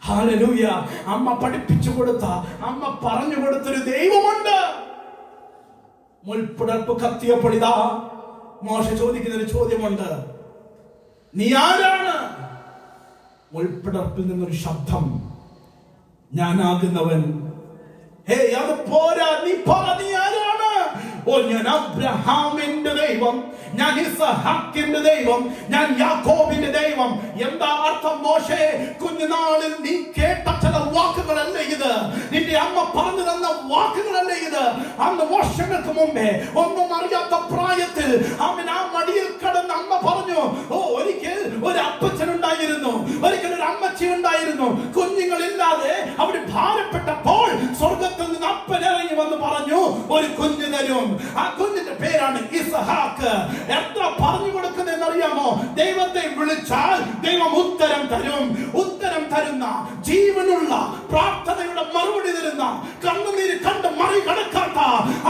ഹല്ലേലൂയ. അമ്മ പഠിപ്പിച്ചു കൊടുത്ത, അമ്മ പറഞ്ഞു കൊടുത്തൊരു ദൈവമുണ്ട്. മുൾപ്പുടർപ്പ് കത്തിയപ്പോൾ ഇതാ മോശ ചോദിക്കുന്ന ഒരു ചോദ്യമുണ്ട്: നീ ആരാണ്? മുൾപ്പടർപ്പിൽ നിന്നൊരു ശബ്ദം: ഞാനാകുന്നവൻ. അത് പോരാ, നീ പറ, നീ ആരാണ്? ഓ, ഞാൻ അബ്രഹാമിന്റെ ദൈവം, ഞാൻ ഇസ്ഹാക്കിന്റെ ദൈവം, ഞാൻ യാക്കോബിന്റെ ദൈവം. എന്താ അർത്ഥം മോശേ? കുഞ്ഞുനാളിൽ നീ കേട്ട ചില വാക്കുകളല്ലേ ഇത്? നിന്റെ അമ്മ പറഞ്ഞു തന്ന വാക്കുകളല്ലേ ഇത്? അന്ന് വർഷങ്ങൾക്ക് മുമ്പേ ഒന്നും അറിയാത്ത പ്രായത്തിൽ അവൻ ആ മടിയിൽ കിടന്ന് അമ്മ പറഞ്ഞു, ഓ, ഒരിക്കൽ ഒരു അപ്പച്ചനുണ്ടായിരുന്നു, ഒരിക്കൽ ഒരു അമ്മച്ചി ഉണ്ടായിരുന്നു. കുഞ്ഞുങ്ങളില്ലാതെ അവിടെ ഭാരപ്പെട്ടപ്പോൾ സ്വർഗത്തിൽ നിന്ന് അപ്പൻ ഇറങ്ങി വന്ന് പറഞ്ഞു, ഒരു കുഞ്ഞ് തരും. ആ കുഞ്ഞിന്റെ പേരാണ് ഇസ്ഹാക്ക്. എത്ര പറഞ്ഞു കൊടുക്കുന്നതെന്ന് അറിയാമോ? ദൈവത്തെ വിളിച്ചാൽ ദൈവം ഉത്തരം തരും. ഉത്തരം തരുന്ന, ജീവനുള്ള, പ്രാർത്ഥനയുടെ മറുപടി തരുന്ന, കണ്ണുനീര് കണ്ട് മറികടക്കാത്ത,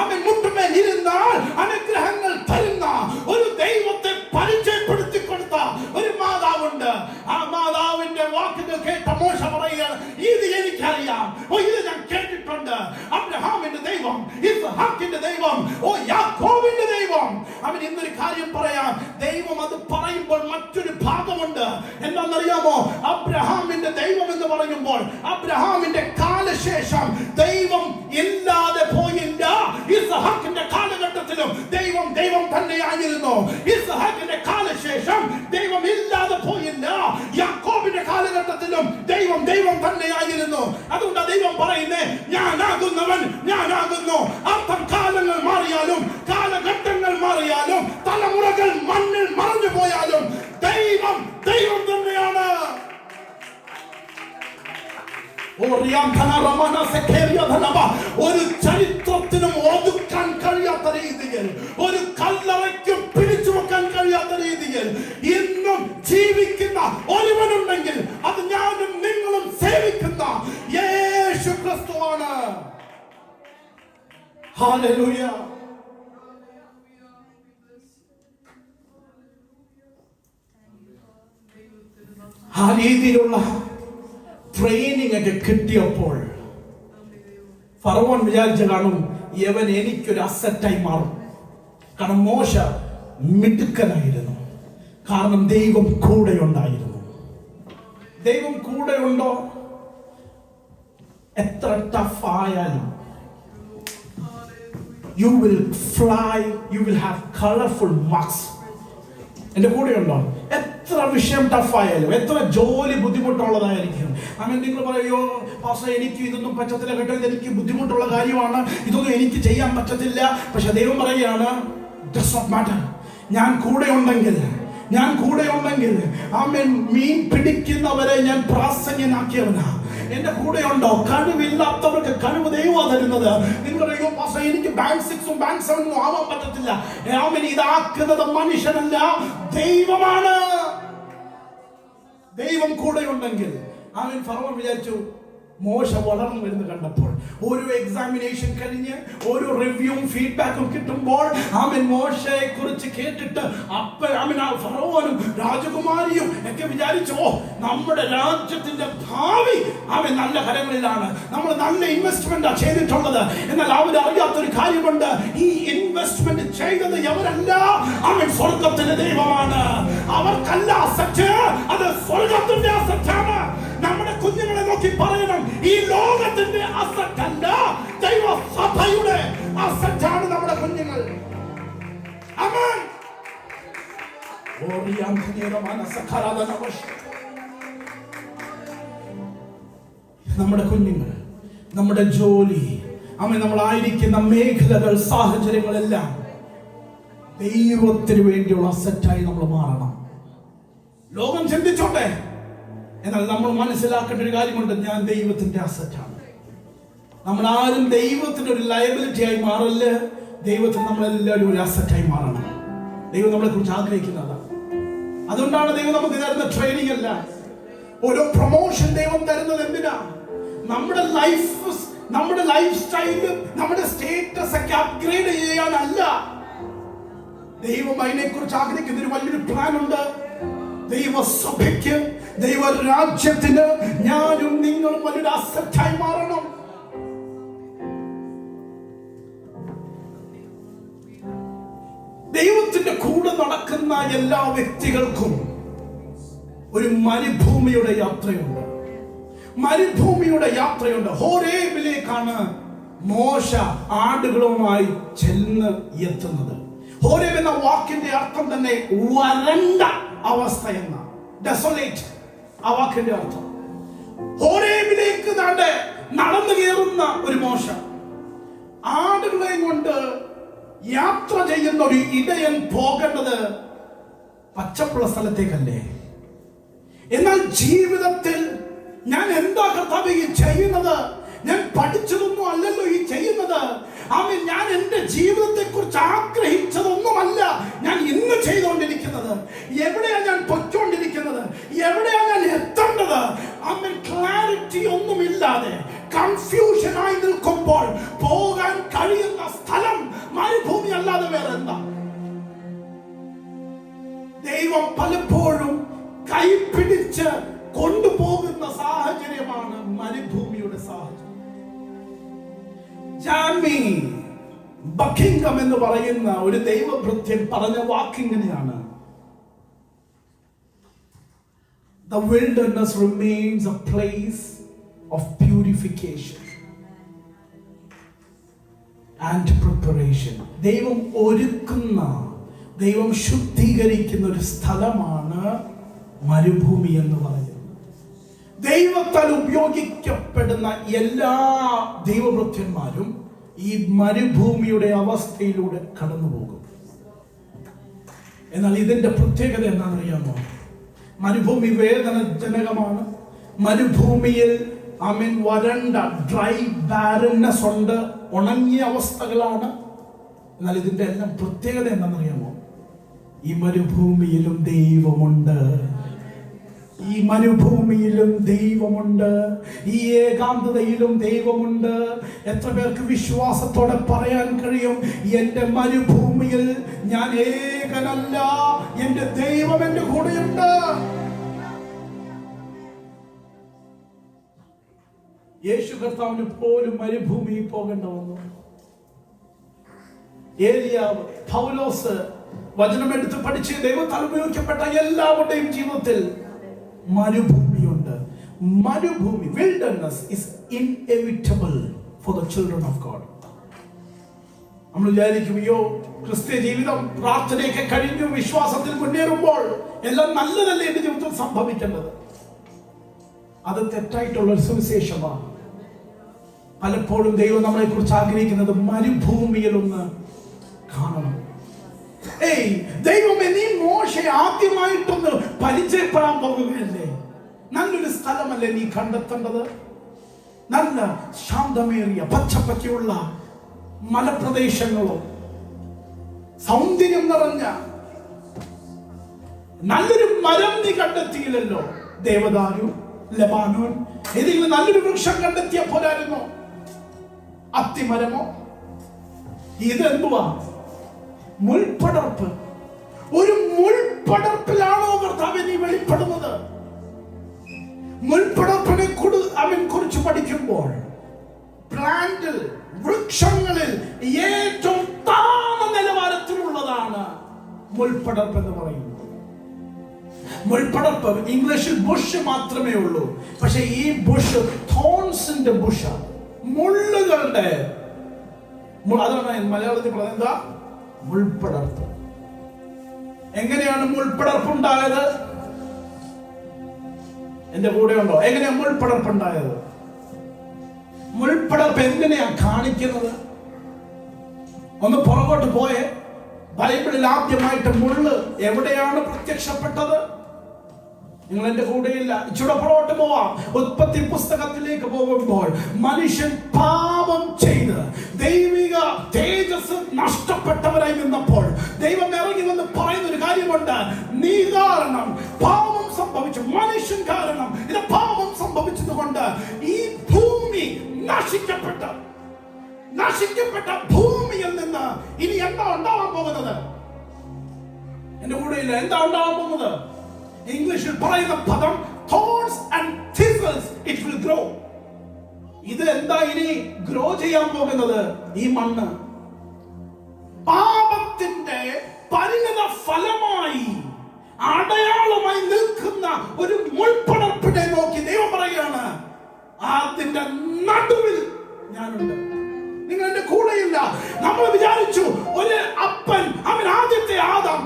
അവൻ മുട്ടുമേൽ ഇരുന്നാൽ അനുഗ്രഹങ്ങൾ തരുന്ന ഒരു ദൈവത്തെ പരിചയപ്പെടുത്തി കൊടുത്ത ഒരു മാതാവുണ്ട്. ആ മാതാവിന്റെ വാക്കുകൾ കേട്ട മോശ പറയുകയാണ്, ഇത് എനിക്കറിയാം, ഇത് ഞാൻ കേട്ടിട്ടുണ്ട്. അബ്രഹാമിന്റെ ദൈവം, ഇസ്ഹാക്കിന്റെ ദൈവം, ഓ, യാക്കോബിന്റെ ദൈവം. അവൻ ഇന്നൊരു കാര്യം പറയാം. ദൈവം അത് പറയുമ്പോൾ മറ്റൊരു ഭാഗമുണ്ട്. എന്താണെന്നറിയാമോ? അബ്രഹാമിന്റെ ദൈവം എന്ന് പറയുമ്പോൾ അബ്രഹാമിന്റെ കാലശേഷം ദൈവം ഇല്ലാതെ പോയി ദൈവം തന്നെയായിരുന്നു. അതുകൊണ്ട് ദൈവം പറയുന്നേ, ഞാനാകുന്നവൻ ഞാനാകുന്നു. അർത്ഥം കാലങ്ങൾ മാറിയാലും കാലഘട്ടങ്ങൾ മാറിയാലും തലമുറകൾ മണ്ണിൽ മറഞ്ഞു പോയാലും ദൈവം ദൈവം തന്നെയാണ്. ഒരു ചരിത്രത്തിനും ഒതുക്കാൻ കഴിയാത്ത രീതിയിൽ, ഒരു കല്ലറയ്ക്കും പിടിച്ചു വെക്കാൻ കഴിയാത്ത രീതിയിൽ ഇന്നും ജീവിക്കുന്ന ഒരുവനുണ്ടെങ്കിൽ അത് ഞാനും നിങ്ങളും സേവിക്കുന്ന യേശു ക്രിസ്തുവാണ്. ഹല്ലേലൂയ. ആ രീതിയിലുള്ള ട്രെയിനിങ് ഒക്കെ കിട്ടിയപ്പോൾ ഫറവോൻ വിചാരിച്ചു കാണും, യവൻ എനിക്കൊരു അസറ്റായി മാറും. കാരണം മോശ മിടുക്കനായിരുന്നു. കാരണം ദൈവം കൂടെ ഉണ്ടായിരുന്നു. ദൈവം കൂടെ ഉണ്ടോ? എത്ര ടഫ് ആയാലും you will fly, you will have colorful marks. എന്റെ കൂടെ ഉണ്ടോ? എത്ര വിഷയം ടഫായാലും, എത്ര ജോലി ബുദ്ധിമുട്ടുള്ളതായിരിക്കും, അങ്ങനെ നിങ്ങൾ പറയോ പാസ്റ്റർ എനിക്ക് ഇതൊന്നും പറ്റത്തില്ല കേട്ടോ, ഇതെനിക്ക് ബുദ്ധിമുട്ടുള്ള കാര്യമാണ്, ഇതൊന്നും എനിക്ക് ചെയ്യാൻ പറ്റത്തില്ല. പക്ഷെ ദൈവം പറയുകയാണ്, does not matter, ഞാൻ കൂടെ ഉണ്ടെങ്കിൽ ആമേൻ, മീൻ പിടിക്കുന്നവരെ ഞാൻ പ്രാസംഗികനാക്കിയവനാ. എന്റെ കൂടെ ഉണ്ടോ? കഴിവില്ലാത്തവർക്ക് കഴിവ് ദൈവം തരുന്നത്. നിങ്ങൾ പറയോ പാസ്റ്റർ എനിക്ക് ബാങ്ക് 6ഉം ബാങ്ക് 7ഉം ആവാൻ പറ്റത്തില്ല. ആമേൻ, ഇതാക്കുന്നത് മനുഷ്യനല്ല, ദൈവമാണ്. ദൈവം കൂടെ ഉണ്ടെങ്കിൽ ആമേൻ. ഫറവോൻ വിചാരിച്ചു, മോശ വളർന്നു വരുന്നത് കണ്ടപ്പോൾ, ഓരോ എക്സാമിനേഷൻ കഴിഞ്ഞ് ഓരോ റിവ്യൂവും ഫീഡ്ബാക്കും കിട്ടുമ്പോൾ ആമേൻ മോശയെ കുറിച്ച് കേട്ടിട്ട് ഫറവോനും രാജകുമാരിയും ഒക്കെ വിചാരിച്ചു, ഓ നമ്മുടെ രാജ്യത്തിന്റെ ഭാവി ആമേൻ നല്ല കരങ്ങളിലാണ്, നമ്മൾ നല്ല ഇൻവെസ്റ്റ്മെന്റ് ചെയ്തിട്ടുള്ളത്. എന്നാൽ അവർ അറിയാത്തൊരു കാര്യമുണ്ട്, ഈ ഇൻവെസ്റ്റ്മെന്റ് ചെയ്തത് എവരല്ല, ആമേൻ സ്വർഗത്തിന്റെ ദൈവമാണ്. അവർക്കല്ല അസറ്റ്, അത് സ്വർഗത്തിന്റെ അസറ്റാണ്. നമ്മുടെ കുഞ്ഞുങ്ങളെ നോക്കി പറയണം, ഈ ലോകത്തിന്റെ അസറ്റല്ല, ദൈവസഭയുടെ അസറ്റാണ് നമ്മുടെ കുഞ്ഞുങ്ങൾ. ആമേൻ. നമ്മുടെ കുഞ്ഞുങ്ങൾ, നമ്മുടെ ജോലി, ആമേൻ, നമ്മളായിരിക്കുന്ന മേഖലകൾ, സാഹചര്യങ്ങളെല്ലാം ദൈവത്തിന് വേണ്ടിയുള്ള അസറ്റായി നമ്മൾ മാറണം. ലോകം ചിന്തിച്ചോട്ടെ, എന്നാൽ നമ്മൾ മനസ്സിലാക്കേണ്ട ഒരു കാര്യമുണ്ട്, ഞാൻ ദൈവത്തിന്റെ അസറ്റാണ്. നമ്മൾ ആരും ദൈവത്തിന് ഒരു ലയബിലിറ്റി ആയി മാറല്ല, ദൈവത്തിന് നമ്മളെല്ലാവരും ഒരു അസറ്റായി മാറണം. ദൈവം നമ്മളെ കുറിച്ച് ആഗ്രഹിക്കുന്നതാണ്. അതുകൊണ്ടാണ് ദൈവം നമുക്ക് തരുന്ന ട്രെയിനിങ് അല്ല, ഓരോ പ്രൊമോഷൻ ദൈവം തരുന്നത് എന്തിനാ? നമ്മുടെ ലൈഫ് സ്റ്റൈല്, നമ്മുടെ സ്റ്റേറ്റസ് ഒക്കെ അപ്ഗ്രേഡ് ചെയ്യാനല്ല. ദൈവം അതിനെ കുറിച്ച് ആഗ്രഹിക്കുന്ന ഒരു വലിയൊരു പ്ലാൻ ഉണ്ട്. ദൈവസഭയ്ക്ക്, ദൈവരാജ്യത്തിന് ഞാനും നിങ്ങളും വലിയൊരു അസറ്റായി മാറണം. ദൈവത്തിന്റെ കൂടെ നടക്കുന്ന എല്ലാ വ്യക്തികൾക്കും ഒരു മരുഭൂമിയുടെ യാത്രയുണ്ട്. ഹോരേബിലേക്കാണ് മോശ ആടുകളുമായി ചെന്ന് എത്തുന്നത്. ഹോരേബ് എന്ന വാക്കിന്റെ അർത്ഥം തന്നെ വരണ്ട അവസ്ഥ എന്ന, ഡെസോലേറ്റ് ആ വാക്കിന്റെ അർത്ഥം. ഹോരേബിലേക്ക് നടന്നു കയറുന്ന ഒരു മോശ, ആടുകളെ കൊണ്ട് യാത്ര ചെയ്യുന്ന ഒരു ഇടയൻ പോകേണ്ടത് പച്ചപ്പുള്ള സ്ഥലത്തേക്കല്ലേ? എന്നാൽ ജീവിതത്തിൽ ഞാൻ എന്താ കർത്താവേ ഈ ചെയ്യുന്നത്? ഞാൻ പഠിച്ചതൊന്നും അല്ലല്ലോ ഈ ചെയ്യുന്നത്. ആമേൻ, ഞാൻ എന്റെ ജീവിതത്തെ കുറിച്ച് ആഗ്രഹിച്ചതൊന്നുമല്ല ഞാൻ ഇന്ന് ചെയ്തുകൊണ്ടിരിക്കുന്നത്. എവിടെയാണ് ഞാൻ പൊയ്ക്കൊണ്ടിരിക്കുന്നത്? എവിടെയാണ് ഞാൻ എത്തേണ്ടത്? ആമേൻ, ക്ലാരിറ്റി ഒന്നുമില്ലാതെ കൺഫ്യൂഷൻ ആയി നിൽക്കുമ്പോൾ പോകാൻ കഴിയുന്ന സ്ഥലം മരുഭൂമി അല്ലാതെ വേറെ എന്താ? ദൈവം പലപ്പോഴും കൈപിടിച്ച് കൊണ്ടുപോകുന്ന സാഹചര്യമാണ് മരുഭൂമിയുടെ സാഹചര്യം. ജാമി ബക്കിംഗം എന്ന് പറയുന്ന ഒരു ദൈവഭൃത്യൻ പറഞ്ഞ വാക്കിങ്ങനെയാണ്: The wilderness remains a place of purification and preparation. ദൈവം ഒരുക്കുന്ന, ദൈവം ശുദ്ധീകരിക്കുന്ന ഒരു സ്ഥലമാണ് മരുഭൂമി എന്ന് പറയുന്നത്. ദൈവത്താൽ ഉപയോഗിക്കപ്പെടുന്ന എല്ലാ ദൈവഭൃത്യന്മാരും ഈ മരുഭൂമിയുടെ അവസ്ഥയിലൂടെ കടന്നു പോകും. എന്നാൽ ഇതിന്റെ പ്രത്യേകത എന്താണെന്നറിയാമോ? മരുഭൂമി വേദനജനകമാണ്. മരുഭൂമിയിൽ വരണ്ട ഡ്രൈ ബാരൻനെസ് ഉണ്ട്, ഉണങ്ങിയ അവസ്ഥകളാണ്. എന്നാൽ ഇതിന്റെ എല്ലാം പ്രത്യേകത എന്താണെന്നറിയാമോ? ഈ മരുഭൂമിയിലും ദൈവമുണ്ട്. ഈ മരുഭൂമിയിലും ദൈവമുണ്ട്. ഈ ഏകാന്തതയിലും ദൈവമുണ്ട്. എത്ര പേർക്ക് വിശ്വാസത്തോടെ പറയാൻ കഴിയും, എന്റെ മരുഭൂമിയിൽ ഞാൻ ഏകനല്ല, എന്റെ ദൈവം എന്റെ കൂടെയുണ്ട്. യേശു കർത്താവിന് പോലും മരുഭൂമിയിൽ പോകേണ്ട വന്നു. ഏലിയാവ്, പൗലോസ് വചനമെടുത്ത് പഠിച്ച് ദൈവത്താൽ ഉപയോഗിക്കപ്പെട്ട എല്ലാവരുടെയും ജീവിതത്തിൽ മരുഭൂമിയുണ്ട്. മരുഭൂമി, wilderness is inevitable for the children of God. നമ്മൾ വിചാരിക്കും, അയ്യോ ക്രിസ്ത്യ ജീവിതം പ്രാർത്ഥനയൊക്കെ കഴിഞ്ഞു വിശ്വാസത്തിൽ മുന്നേറുമ്പോൾ എല്ലാം നല്ലതല്ലേ എന്റെ ജീവിതത്തിൽ സംഭവിക്കേണ്ടത്? അത് തെറ്റായിട്ടുള്ള ഒരു സുവിശേഷമാണ്. പലപ്പോഴും ദൈവം നമ്മളെ കുറിച്ച് ആഗ്രഹിക്കുന്നത് മരുഭൂമിയിൽ ഒന്ന് കാണണം. ദൈവമേ, നീ മോശയെ ആദ്യമായിട്ടൊന്ന് പരിചയപ്പെടാൻ പോകുകയല്ലേ? നല്ലൊരു സ്ഥലമല്ലേ നീ കണ്ടെത്തേണ്ടത്? നല്ല ശാന്തമേറിയ പച്ചപ്പച്ചയുള്ള മലപ്രദേശങ്ങളോ, സൗന്ദര്യം നിറഞ്ഞ നല്ലൊരു മരം നീ കണ്ടെത്തിയില്ലല്ലോ? ദേവദാരു, ലബാനോൻ, ഏതെങ്കിലും നല്ലൊരു വൃക്ഷം കണ്ടെത്തിയ പോരായിരുന്നോ? അത്തിമരമോ? ഇതെന്തുവാ? മുൾപടർപ്പ്. ഒരു മുൾപടർപ്പിലാണോ കർത്താവേ നീ വെളിപ്പെടുന്നത്? മുൾപടർപ്പിനെ കുറിച്ച് പഠിക്കുമ്പോൾ പ്ലാന്റിൽ, വൃക്ഷങ്ങളിൽ ഏറ്റവും താഴ്ന്ന നിലവാരത്തിലുള്ളതാണ് മുൾപടർപ്പ് എന്ന് പറയുന്നത്. മുൾപടർപ്പ് ഇംഗ്ലീഷിൽ ബുഷ് മാത്രമേ ഉള്ളൂ. പക്ഷെ ഈ ബുഷ് തോൺസിന്റെ ബുഷാണ്, മുള്ളുകളുടെ. അതാണ് മലയാളത്തിൽ പറയുന്നത് എന്താ? മുൾപടർപ്പ്. എങ്ങനെയാണ് മുൾപടർപ്പ് ഉണ്ടായത്? എന്റെ കൂടെ ഉണ്ടോ? എങ്ങനെയാ മുൾപടർപ്പ് ഉണ്ടായത്? മുൾപടർപ്പ് എങ്ങനെയാ കാണിക്കുന്നത്? ഒന്ന് പുറകോട്ട് പോയേ. ബൈബിളിൽ ആദ്യമായിട്ട് മുള്ള് എവിടെയാണ് പ്രത്യക്ഷപ്പെട്ടത്? നിങ്ങൾ എന്റെ കൂടെയില്ല. ഇച്ചിടെ പുറകോട്ട് പോവാം. ഉൽപ്പത്തി പുസ്തകത്തിലേക്ക് പോകുമ്പോൾ മനുഷ്യൻ പാപം ചെയ്ത് ദൈവിക തേജസ് നഷ്ടപ്പെട്ടവരായി നിന്നപ്പോൾ ദൈവം ഇറങ്ങി വന്ന് പറയുന്ന ഒരു കാര്യമുണ്ട്. നീ കാരണം പാപം സംഭവിച്ചു, മനുഷ്യൻ കാരണം ഇത് പാപം സംഭവിച്ചത് കൊണ്ട് ഈ ഭൂമി നശിക്കപ്പെട്ട ഭൂമിയിൽ നിന്ന് ഇനി എന്താ ഉണ്ടാവാൻ പോകുന്നത്? എന്റെ കൂടെയില്ല. എന്താ ഉണ്ടാവാൻ പോകുന്നത്? ഇംഗ്ലീഷിൽ പറയുന്ന പദം thorns and thistles it will grow. ഇത് എന്താ ഇനി ഗ്രോ ചെയ്യാൻ പോകുന്നത്? ഈ മണ്ണ് പാപത്തിന്റെ പരിണിത ഫലമായി അടയാളമായി നിൽക്കുന്ന ഒരു മുൾപടർപ്പിനെ നോക്കി ദൈവം പറയുകയാണ്, അതിന്റെ നടുവിൽ ഞാനുണ്ട്. നിങ്ങൾ എന്റെ കൂടെയില്ല. നമ്മൾ വിചാരിച്ചു ഒരു അപ്പൻ, അവൻ ആദ്യത്തെ ആദം,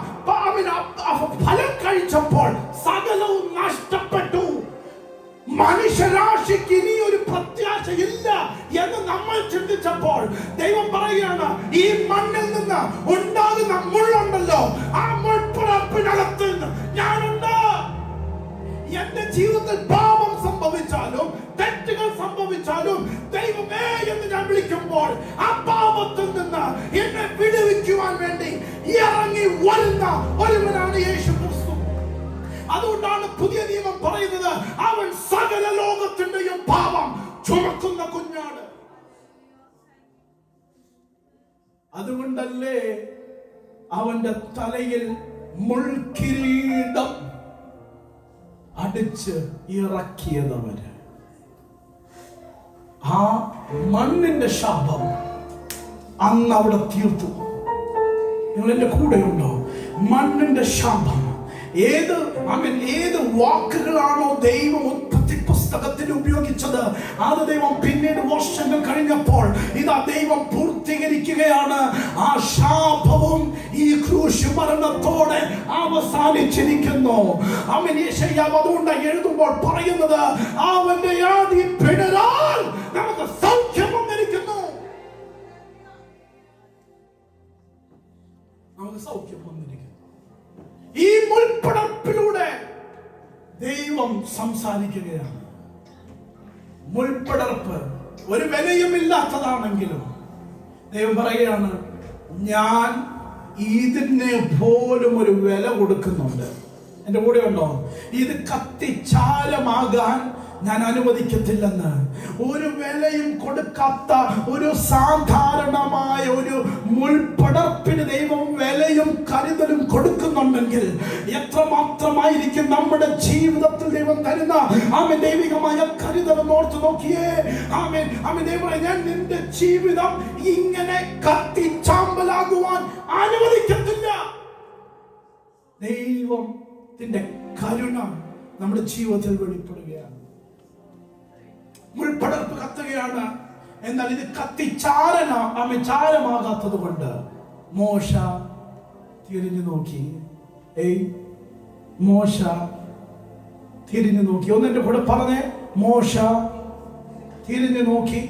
ഫലം കഴിച്ചപ്പോൾ സകലവും നഷ്ടപ്പെട്ടു, മനുഷ്യരാശിക്ക് ഇനി ഒരു പ്രത്യാശയില്ല എന്ന് നമ്മൾ ചിന്തിച്ചപ്പോൾ ദൈവം പറയുകയാണ്, ഈ മണ്ണിൽ നിന്ന് ഉണ്ടാകുന്ന മുള്ളുണ്ടല്ലോ, ആ മുൾപടർപ്പിനകത്ത് ഞാനുണ്ട്. എന്റെ ജീവിതത്തിൽ പാപം സംഭവിച്ചാലും തെറ്റുകൾ സംഭവിച്ചാലും ദൈവമേ എന്ന് ഞാൻ വിളിക്കുമ്പോൾ ആ പാപത്തിൽ നിന്ന് എന്നെ വിടുവിക്കുവാൻ വേണ്ടി ഇറങ്ങി വരുന്ന ഒരുവനാണ് യേശു ക്രിസ്തു. അതുകൊണ്ടാണ് പുതിയ നിയമം പറയുന്നത്, അവൻ സകല ലോകത്തിന്റെയും പാപം ചുമക്കുന്ന കുഞ്ഞാണ്. അതുകൊണ്ടല്ലേ അവന്റെ തലയിൽ മുൾക്കിരീടം അടിച്ച് ഇറക്കിയതവര്. ആ മണ്ണിന്റെ ശാപം അന്ന് അവിടെ തീർത്തു. നിങ്ങൾ എന്റെ കൂടെയുണ്ടോ? മണ്ണിന്റെ ശാപം ഏത് വാക്കുകളാണോ ദൈവം ഉൽപ്പത്തി പുസ്തകത്തിൽ ഉപയോഗിച്ചത്, അത് ദൈവം പിന്നീട് വർഷങ്ങൾ കഴിഞ്ഞപ്പോൾ ഇതാ ദൈവം പൂർത്തീകരിക്കുകയാണ്. ആ ശാപവും ഈ ക്രൂശ് മരണത്തോടെ അവസാനിച്ചിരിക്കുന്നു. ആമേൻ. യെശയ്യാവ് അതുകൊണ്ട് എഴുതുമ്പോൾ പറയുന്നത്, അവന്റെ ആദി പിണരാൽ നമുക്ക് സൗഖ്യം വന്നിരിക്കുന്നു. നമുക്ക് സൗഖ്യം വന്നിരിക്കുന്നു. ഈ മുൾപ്പടർപ്പിലൂടെ ദൈവം സംസാരിക്കുകയാണ്. മുൾപ്പടർപ്പ് ഒരു വിലയുമില്ലാത്തതാണെങ്കിലും ദൈവം പറയുകയാണ്, ഞാൻ ഇതിന് പോലും ഒരു വില കൊടുക്കുന്നുണ്ട്. എന്റെ കൂടെ ഉണ്ടോ? ഇത് കത്തിച്ചാരമാകാൻ ഞാൻ അനുവദിക്കത്തില്ലെന്ന്. ഒരു വിലയും കൊടുക്കാത്ത ഒരു സാധാരണമായ ഒരു മുൾപ്പടർപ്പിന് ദൈവം വിലയും കരുതലും കൊടുക്കുന്നുണ്ടെങ്കിൽ എത്രമാത്രമായിരിക്കും നമ്മുടെ ജീവിതത്തിൽ ദൈവം തരുന്ന ആമേൻ ദൈവികമായ കരുതൽ ഓർത്തു നോക്കിയേ. ആമേൻ. ആമേൻ. ദൈവം, ഞാൻ നിന്റെ ജീവിതം ഇങ്ങനെ കത്തിച്ചാമ്പലാകുവാൻ അനുവദിക്കത്തില്ല. ദൈവത്തിന്റെ കരുണ നമ്മുടെ ജീവിതത്തിൽ വെളിപ്പെടുകയാണ്. മുൾപ്പടർപ്പ് കത്തുകയാണ്, എന്നാൽ ഇത് ചാരമാകാത്തത് കൊണ്ട് മോശ തിരിഞ്ഞു നോക്കി. മോശ തിരിഞ്ഞു നോക്കി. ഒന്നെന്റെ കൂടെ പറഞ്ഞേ, മോശ തിരിഞ്ഞു നോക്കി.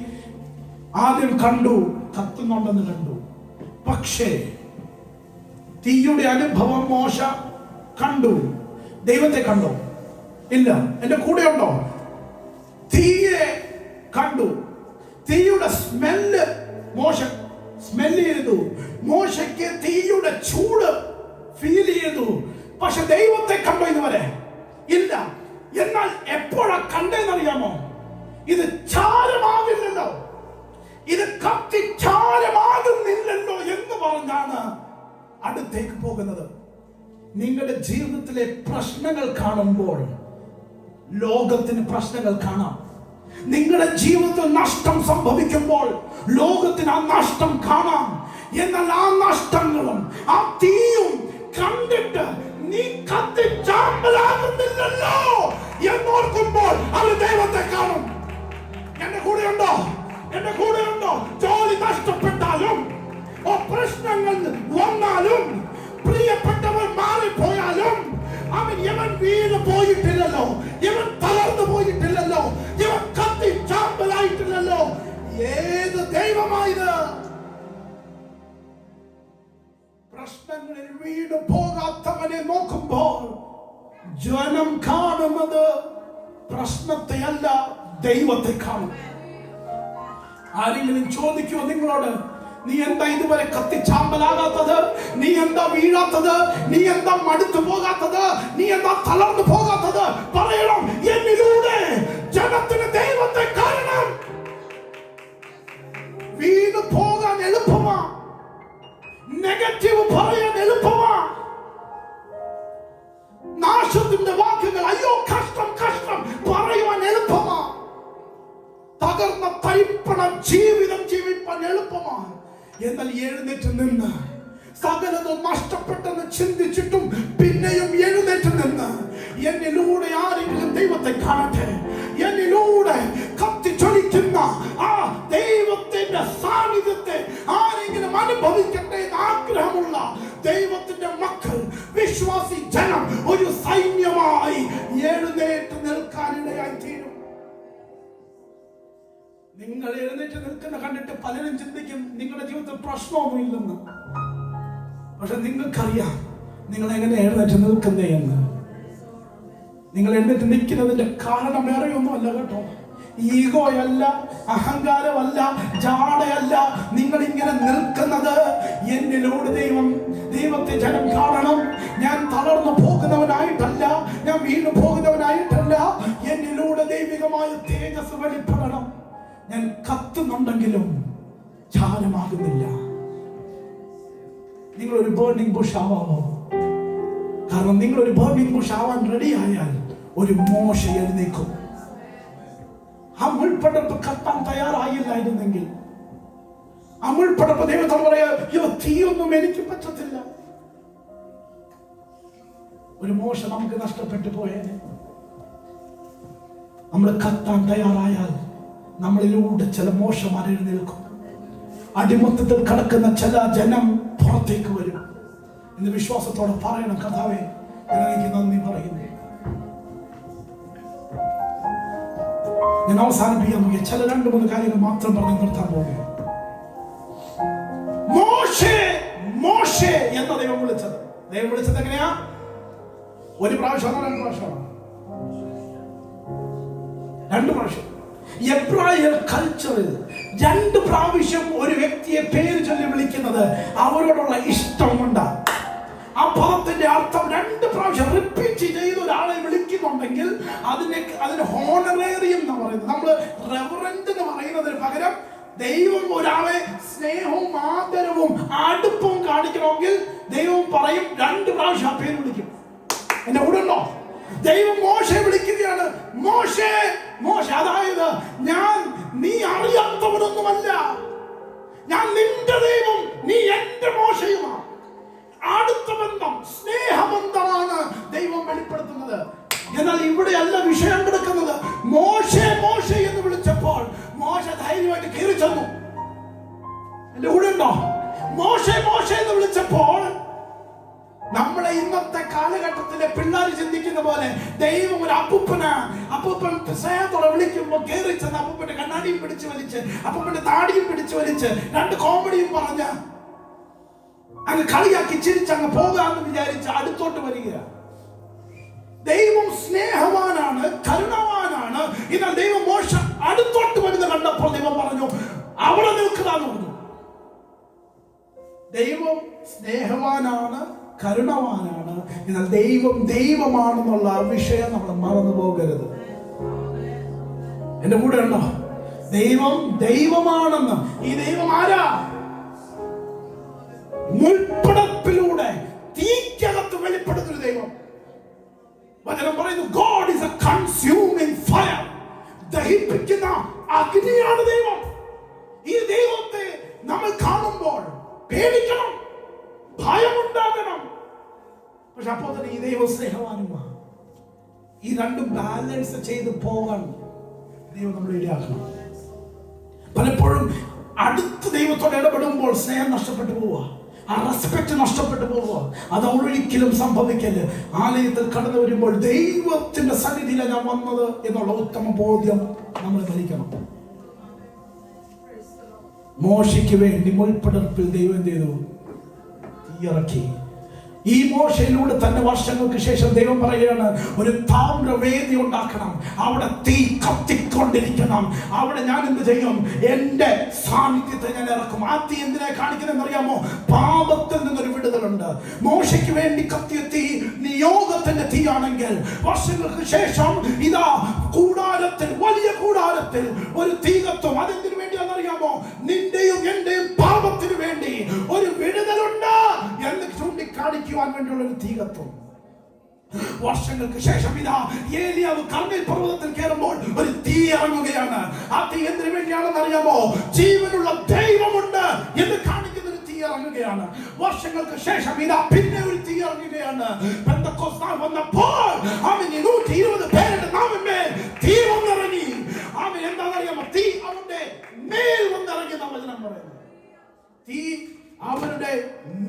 ആദ്യം കണ്ടു, കത്തുന്നുണ്ടെന്ന് കണ്ടു. പക്ഷേ തീയുടെ അനുഭവം മോശ കണ്ടു. ദൈവത്തെ കണ്ടോ? ഇല്ല. എന്റെ കൂടെ ഉണ്ടോ? തീയെ കണ്ടു. തീയുടെ സ്മെല്ല് മോശ സ്മെല്ല് ചെയ്തു. മോശയ്ക്ക് തീയുടെ ചൂട് ഫീൽ ചെയ്തു. പക്ഷെ ദൈവത്തെ കണ്ടോ ഇതുവരെ? ഇല്ല. എന്നാൽ എപ്പോഴാ കണ്ടെന്നറിയാമോ? ഇത് ചാരമാകില്ലല്ലോ, ഇത് കത്തിച്ചാരമാകുന്നില്ലല്ലോ എന്ന് പറഞ്ഞാണ് അടുത്തേക്ക് പോകുന്നത്. നിങ്ങളുടെ ജീവിതത്തിലെ പ്രശ്നങ്ങൾ കാണുമ്പോൾ ലോകത്തിന് പ്രശ്നങ്ങൾ കാണാം. നിങ്ങളുടെ ജീവിതത്തിൽ നഷ്ടം സംഭവിക്കുമ്പോൾ ലോകത്തിന് ആ നഷ്ടം കാണാം. എന്നാൽ ആ നഷ്ടങ്ങളും ആ തീയും കണ്ടിട്ട് നീ കത്തിച്ചാമ്പലാകുന്നില്ലല്ലോ എന്നോർക്കുമ്പോൾ അത് ദൈവത്തെ കാണും. എന്റെ കൂടെയുണ്ടോ? എന്റെ കൂടെയുണ്ടോ? ജോലി നഷ്ടപ്പെട്ടാലും, പ്രശ്നങ്ങൾ വന്നാലും, പ്രിയപ്പെട്ടവർ മാറിപ്പോയാലും, ഇവൻ വീണ് പോയിട്ടില്ലല്ലോ, ഇവൻ തളർന്നു പോയിട്ടില്ലല്ലോ, ഇവൻ കത്തിച്ചാമ്പലായിട്ടില്ലല്ലോ. ഏത് ദൈവമായത്? പ്രശ്നങ്ങളിൽ വീണ് പോകാത്തവനെ നോക്കുമ്പോൾ ജനം കാണുന്നത് പ്രശ്നത്തെയല്ല, ദൈവത്തെ കാണും. ആരെങ്കിലും ചോദിക്കുമോ നിങ്ങളോട്, നീ എന്താ ഇതുവരെ കത്തിച്ചാമ്പലാകാത്തത്? നീ എന്താ വീഴാത്തത്? നീ എന്താ മടുത്തു പോകാത്തത്? നീ എന്താ തളർന്നു പോകാത്തത്? പറയണം, എന്നിലൂടെ ജനത്തിന് ദൈവത്തെ കാണണം. വീണ് പോകാൻ എളുപ്പമാ, നെഗറ്റീവ് പറയാൻ എളുപ്പമാ, നാശത്തിന്റെ വാക്കുകൾ, അയ്യോ കഷ്ടം കഷ്ടം പറയുവാൻ എളുപ്പമാ, തകർന്ന തരിപ്പണ ജീവിതം ജീവിപ്പാൻ എളുപ്പമാണ്. എന്നാൽ എഴുന്നേറ്റ് നിന്ന് സകലതും നഷ്ടപ്പെട്ടെന്ന് ചിന്തിച്ചിട്ടും പിന്നെയും എഴുന്നേറ്റ് നിന്ന് എന്നിലൂടെ ആരെങ്കിലും ദൈവത്തെ കാണട്ടെ, എന്നിലൂടെ കത്തിച്ചൊലിക്കുന്ന ആ ദൈവത്തിന്റെ സാന്നിധ്യത്തെ ആരെങ്കിലും അനുഭവിക്കട്ടെ എന്ന് ആഗ്രഹമുള്ള ദൈവത്തിന്റെ മക്കൾ, വിശ്വാസി ജനം ഒരു സൈന്യമായി എഴുന്നേറ്റ് നിൽക്കാനിടയായി തീരും. നിങ്ങൾ എഴുന്നേറ്റ് നിൽക്കുന്ന കണ്ടിട്ട് പലരും ചിന്തിക്കും നിങ്ങളുടെ ജീവിതത്തിൽ പ്രശ്നമൊന്നുമില്ലെന്ന്. പക്ഷെ നിങ്ങൾക്കറിയാം നിങ്ങൾ എങ്ങനെ എഴുന്നേറ്റ് നിൽക്കുന്നേ എന്ന്. നിങ്ങൾ എഴുന്നേറ്റ് നിൽക്കുന്നതിന്റെ കാരണം വേറെയൊന്നും അല്ല കേട്ടോ. ഈഗോയല്ല, അഹങ്കാരമല്ല, ജാടയല്ല. നിങ്ങൾ ഇങ്ങനെ നിൽക്കുന്നത് എന്നിലൂടെ ദൈവത്തെ ജനം കാണണം. ഞാൻ തളർന്നു പോകുന്നവനായിട്ടല്ല, ഞാൻ വീണു പോകുന്നവനായിട്ടല്ല. എന്നിലൂടെ ദൈവികമായ തേജസ് വെളിപ്പെടണം. ഞാൻ കത്തുന്നുണ്ടെങ്കിലും ചാരമാകുന്നില്ല. നിങ്ങളൊരു ബേർണിംഗ് ബുഷ് ആവാമോ? കാരണം നിങ്ങളൊരു ബേർണിംഗ് ബുഷ് ആവാൻ റെഡി ആയാൽ ഒരു മോശ എഴുന്നേക്കും. ആ മുൾപ്പടർപ്പ് കത്താൻ തയ്യാറായില്ലായിരുന്നെങ്കിൽ, ആ മുൾപ്പടർപ്പ് ദൈവത്തോട് പറയാ, തീയൊന്നും എനിക്ക് പറ്റത്തില്ല. ഒരു മോശ നമുക്ക് നഷ്ടപ്പെട്ടു പോയേനെ. നമ്മൾ കത്താൻ തയ്യാറായാൽ നമ്മളിലൂടെ ചില മോശമാർ എഴുന്നേൽക്കും. അടിമത്തത്തിൽ കിടക്കുന്ന ചില ജനം പുറത്തേക്ക് വരും. ഇന്ന് വിശ്വാസത്തോടെ പറയണം, കർത്താവേ ഞാൻ എനിക്ക് നന്ദി പറയുന്നു. ഞാൻ അവസാനിപ്പിക്കാൻ നോക്കിയ ചില 2-3 കാര്യങ്ങൾ മാത്രം പറഞ്ഞ് നിർത്താൻ പോകുകയാണ്. മോശെ എന്ന ദൈവം വിളിച്ചത് എങ്ങനെയാ? ഒരു പ്രാവശ്യമാണോ 2 പ്രാവശ്യമാണോ? 2 പ്രാവശ്യം. എബ്രായർ കൾച്ചറിൽ 2 പ്രാവശ്യം ഒരു വ്യക്തിയെ പേര് ചൊല്ലി വിളിക്കുന്നത് അവരോടുള്ള ഇഷ്ടം കൊണ്ടാണ്. ആ പദത്തിന്റെ അർത്ഥം 2 പ്രാവശ്യം റിപ്പീറ്റ് ചെയ്ത് ഒരാളെ വിളിക്കുന്നുണ്ടെങ്കിൽ അതിന് ഹോണറേറിയം എന്ന് പറയുന്നത്. നമ്മൾ റെവറൻഡ് എന്ന് പറയുന്നതിന് പകരം ദൈവം ഒരാളെ സ്നേഹവും ആദരവും അടുപ്പവും കാണിക്കണമെങ്കിൽ ദൈവം പറയും 2 പ്രാവശ്യം ആ പേര് വിളിക്കും. എന്റെ കൂടെ ഉണ്ടോ? ദൈവം മോശയെ വിളിക്കുകയാണ്, മോശേ മോശെ. അതായത് നീ അറിയാത്തവനൊന്നുമല്ല, ഞാൻ നിന്റെ ദൈവം, നീ എന്റെ മോശയുമാണ്. അടുത്ത ബന്ധം, സ്നേഹബന്ധമാണ് ദൈവം വെളിപ്പെടുത്തുന്നത്. എന്നാൽ ഇവിടെയല്ല വിഷയം കിടക്കുന്നത്. മോശെ മോശെ എന്ന് വിളിച്ചപ്പോൾ മോശ ധൈര്യമായിട്ട് കയറി ചെന്നു. എന്റെ കൂടെ ഉണ്ടോ? മോശെ മോശെ എന്ന് വിളിച്ചപ്പോൾ നമ്മളെ ഇന്നത്തെ കാലഘട്ടത്തിലെ പിള്ളേർ ചിന്തിക്കുന്ന പോലെ ദൈവം ഒരു അപ്പൂപ്പൻ സ്നേഹത്തോടെ വിളിക്കുമ്പോൾ കയറി ചെന്ന് അപ്പൂപ്പന്റെ കണ്ണാടിയും പിടിച്ചു വലിച്ച് അപ്പൂപ്പന്റെ താടിയും പിടിച്ചു വലിച്ച് 2 കോമഡിയും പറഞ്ഞ് അങ്ങ് കളിയാക്കി ചിരിച്ചങ്ങ് പോകാമെന്ന് വിചാരിച്ച് അടുത്തോട്ട് വരിക. ദൈവം സ്നേഹവാനാണ്, കരുണവാനാണ്. എന്നാൽ ദൈവം മോശ അടുത്തോട്ട് വരുന്ന കണ്ടപ്പോൾ ദൈവം പറഞ്ഞു, അവിടെ നിൽക്കാന്ന് പറഞ്ഞു. ദൈവം സ്നേഹവാനാണ്, കരുണവാനാണ്. എന്നാൽ ദൈവം ദൈവമാണെന്നുള്ള വിഷയം നമ്മൾ മറന്നു പോകരുത്. എന്റെ കൂടെ ഉണ്ടോ? ദൈവം ദൈവമാണെന്ന്. ഈ ദൈവം ആരാ? മുൾപ്പടപ്പിലൂടെ തീക്കകത്ത് വെളിപ്പെടുത്തുന്ന ദൈവം. വചനം പറയുന്നു, God is a consuming fire. ദഹിപ്പിക്കുന്ന അഗ്നിയാണ് ദൈവം. ഈ ദൈവത്തെ നമ്മൾ കാണുമ്പോൾ പേടിക്കണം, ഭയമുണ്ടാകണം. പക്ഷെ അപ്പോൾ തന്നെ ഈ ദൈവം സ്നേഹവാനുമാണ്. ഈ 2 ബാലൻസ് ചെയ്ത് പോകാൻ ദൈവം നമ്മൾ ഇടയാക്കണം. പലപ്പോഴും അടുത്ത ദൈവത്തോട് ഇടപെടുമ്പോൾ സ്നേഹം നഷ്ടപ്പെട്ടു പോവുക, ആ റെസ്പെക്ട് നഷ്ടപ്പെട്ടു പോവുക. അത് ഒരിക്കലും സംഭവിക്കല്. ആലയത്തിൽ കടന്നു വരുമ്പോൾ ദൈവത്തിന്റെ സന്നിധിയിലാണ് ഞാൻ വന്നത് എന്നുള്ള ഉത്തമ ബോധ്യം നമ്മൾ ധരിക്കണം. മോശയ്ക്ക് വേണ്ടി മുൾപ്പടർപ്പിൽ ദൈവം എന്ത് ചെയ്തു? തീയിറക്കി. ഈ മോശയിലൂടെ തന്നെ വർഷങ്ങൾക്ക് ശേഷം ദൈവം പറയുകയാണ്, ഒരു താമ്രവേദി ഉണ്ടാക്കണം, അവിടെ തീ കത്തിക്കൊണ്ടിരിക്കണം. അവിടെ ഞാൻ എന്ത് ചെയ്യും? എന്റെ സാന്നിധ്യത്തെ ഞാൻ ഇറക്കും. ആ തീ എന്തിനാ കാണിക്കുന്നതെന്ന് അറിയാമോ? പാപത്തിൽ നിന്നൊരു വിടുതലുണ്ട്. മോശയ്ക്ക് വേണ്ടി കത്തിയ തീ നിയോഗത്തിന്റെ തീയാണെങ്കിൽ വർഷങ്ങൾക്ക് ശേഷം ഇതാ കൂടാരത്തിൽ, വലിയ കൂടാരത്തിൽ ഒരു തീ കത്തും. അതെന്തിനു വേണ്ടിയാണെന്നറിയാമോ? നിന്റെയും എന്റെയും പാപത്തിന് വേണ്ടി ഒരു വിടുതലുണ്ട് എന്ന് ചൂണ്ടിക്കാണിക്കുവാൻ വേണ്ടിയുള്ള ഒരു തീ കത്തും. വർഷങ്ങൾക്ക് ശേഷം ഇതാ ഏലിയാവ് കർമ്മേൽ പർവ്വതത്തിൽ കയറുമ്പോൾ ഒരു തീ ഇറങ്ങുകയാണ്. ആ തീ എന്തിനു വേണ്ടിയാണെന്ന് അറിയാമോ? ജീവനുള്ള ദൈവമുണ്ട് എന്ന് കാണിക്കുന്ന ഒരു തീ ഇറങ്ങുകയാണ്. വർഷങ്ങൾക്ക് ശേഷം ഇതാ പിന്നെ ഒരു തീ ഇറങ്ങുകയാണ്. പെന്തക്കോസ്ത് നാൾ വന്നപ്പോൾ അവന് 120 പേരുടെ നാമമേൽ തീ വന്നിറങ്ങി. അവൻ എന്താണെന്നറിയാമോ? തീ അവന്റെ മേൽ വന്നിറങ്ങി. വചനം പറയുന്നു, തീ അവരുടെ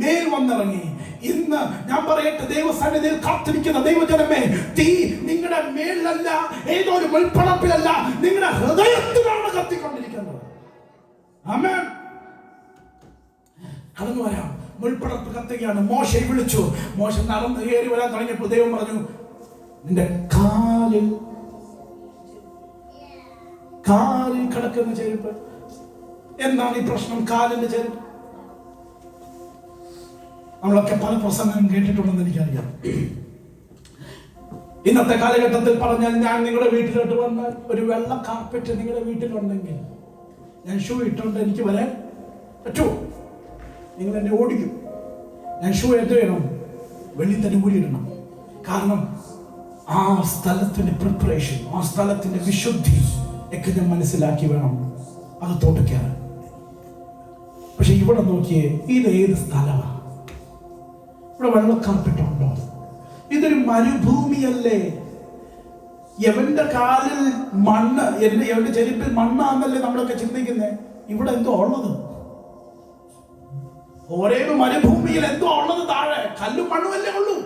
മേൽ വന്നിറങ്ങി. ഇന്ന് ഞാൻ പറയട്ടെ, ദൈവസന്നിധിയിൽ കാത്തിരിക്കുന്ന ദൈവജനമേ, തീ നിങ്ങളുടെ മേലല്ല, ഏതോ ഒരു മുൾപ്പടപ്പിലല്ല, നിങ്ങളുടെ ഹൃദയത്തിലാണ് കത്തിക്കൊണ്ടിരിക്കുന്നത്. ആമേൻ. കടന്നു വരാം. മുൾപ്പടപ്പ് കത്തുകയാണ്. മോശയെ വിളിച്ചു. മോശ നടന്ന് കയറി വരാൻ തുടങ്ങിയപ്പോൾ ദൈവം പറഞ്ഞു, നിന്റെ കാലിൽ കിടക്കുന്ന ചെരുപ്പ്. എന്താണ് ഈ പ്രശ്നം? കാലിന്റെ ചെരുപ്പ്. നമ്മളൊക്കെ പല പ്രസംഗം കേട്ടിട്ടുണ്ടെന്ന് എനിക്കറിയാം. ഇന്നത്തെ കാലഘട്ടത്തിൽ പറഞ്ഞാൽ, ഞാൻ നിങ്ങളുടെ വീട്ടിലോട്ട് വന്നാൽ ഒരു വെള്ള കാർപ്പറ്റ് നിങ്ങളുടെ വീട്ടിലുണ്ടെങ്കിൽ ഞാൻ ഷൂ ഇട്ടുകൊണ്ട് എനിക്ക് വരാൻ പറ്റുമോ? നിങ്ങൾ എന്നെ ഓടിക്കും. ഞാൻ ഷൂ എന്ത് ചെയ്യണം? വെള്ളി തന്നെ ഊരിയിടണം. കാരണം ആ സ്ഥലത്തിന്റെ പ്രിപ്പറേഷൻ, ആ സ്ഥലത്തിന്റെ വിശുദ്ധി ഒക്കെ ഞാൻ മനസ്സിലാക്കി വേണം അകത്തോട്ട് കയറാൻ. പക്ഷെ ഇവിടെ നോക്കിയേ, ഇത് ഏത് സ്ഥലമാണ്? ഇവിടെ വെള്ളക്കാർപ്പിട്ടുണ്ടോ? ഇതൊരു മരുഭൂമിയല്ലേ? എവന്റെ കാലിൽ മണ്ണ്, എവന്റെ ചെരുപ്പിൽ മണ്ണാന്നല്ലേ നമ്മളൊക്കെ ചിന്തിക്കുന്നേ? ഇവിടെ എന്തോ ഉള്ളത്? ഹോരേബ് മരുഭൂമിയിൽ എന്തോ ഉള്ളത് താഴെ കല്ലും മണ്ണുമല്ലേ ഉള്ളൂ.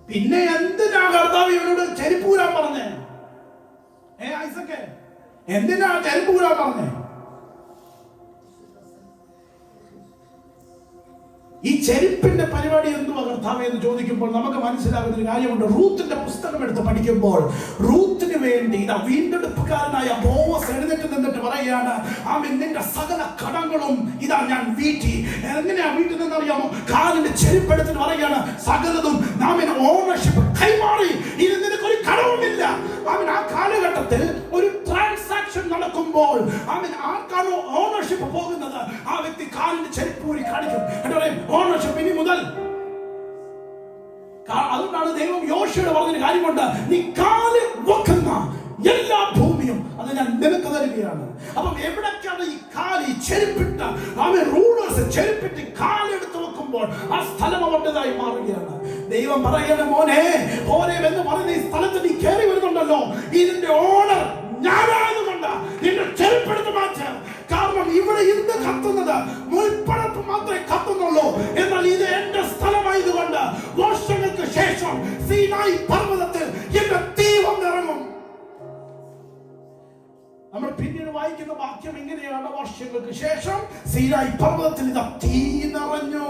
പിന്നെ എന്തിനാ കർത്താവ് ഇവനോട് ചെരുപ്പൂരാൻ പറഞ്ഞേ? ഐസക്കെ, എന്തിനാ ചെരുപ്പൂരാൻ പറഞ്ഞേ? ഈ ചെരുപ്പിന്റെ പരിപാടി എന്തുവാ കർത്താവേ എന്ന് ചോദിക്കുമ്പോൾ നമുക്ക് മനസ്സിലാകുന്ന ഒരു കാര്യമുണ്ട്. റൂത്തിന്റെ പുസ്തകം എടുത്ത് പഠിക്കുമ്പോൾ റൂത്തിന് വേണ്ടി ഇതാ വീണ്ടെടുപ്പുകാരനായ ബോവസ് എഴുന്നേറ്റ് നിന്നിട്ട് പറയുകയാണ്, ആമേൻ, നിന്റെ സകല കടങ്ങളും ഇതാ ഞാൻ വീട്ടി. എങ്ങനെയാ വീട്ടിൽ നിന്നറിയാമോ? കാലിന്റെ ചെരുപ്പെടുത്തിട്ട് പറയുകയാണ്, സകലതും ആമേൻ ഓണർഷിപ്പ് കൈമാറി. ഇനി നിനക്കൊരു കടവുമില്ല. ആമേൻ, ആ കാലഘട്ടത്തിൽ ഒരു ട്രാൻസാക്ഷൻ നടക്കുമ്പോൾ ആമേൻ ആർക്കാണോ ഓണർഷിപ്പ് പോകുന്നത് ആ വ്യക്തി കാലിന്റെ ചെരുപ്പൂരി കാണിക്കും. ഓണർഷിപ്പ് ഇനി മുതൽ. അതുകൊണ്ടാണ് ദൈവം യോശുവയോട് പറഞ്ഞൊരു കാര്യമുണ്ട്, നീ കാല് വെക്കുന്ന എല്ലാ ഭൂമിയും അത് ഞാൻ നിനക്ക് തരികയാണ്. അപ്പം എവിടേക്കാണ് ഈ കാല് ചെരുപ്പിട്ട റൂളേഴ്സ് ചെരുപ്പിട്ട് കാലെടുത്ത് വെക്കുമ്പോൾ ആ സ്ഥലം അവരുടേതായി മാറുകയാണ്. ദൈവം പറയണ, മോനെ, ഹോരേബ് എന്ന് പറയുന്ന ഈ സ്ഥലത്ത് നീ കയറി വരുന്നുണ്ടല്ലോ, ഇതിന്റെ ഓണർ ഞാനായതുകൊണ്ട് നിന്റെ ചെരുപ്പെടുത്ത് മാറ്റാം. കാരണം ഇവിടെ ഇന്ന് കത്തുന്നത് മുൾപ്പടർപ്പ് മാത്രമേ കത്തുന്നുള്ളൂ. എന്നാൽ ഇത് എന്റെ സ്ഥലമായതുകൊണ്ട് വർഷങ്ങൾക്ക് ശേഷം സീനായി പർവ്വതത്തിൽ എന്റെ തീ വന്നിറങ്ങും. നമ്മൾ പിന്നീട് വായിക്കുന്ന വാക്യം എങ്ങനെയാണ്? വർഷങ്ങൾക്ക് ശേഷം സീനായി പർവ്വതത്തിൽ ഇതാ തീ നിറഞ്ഞു.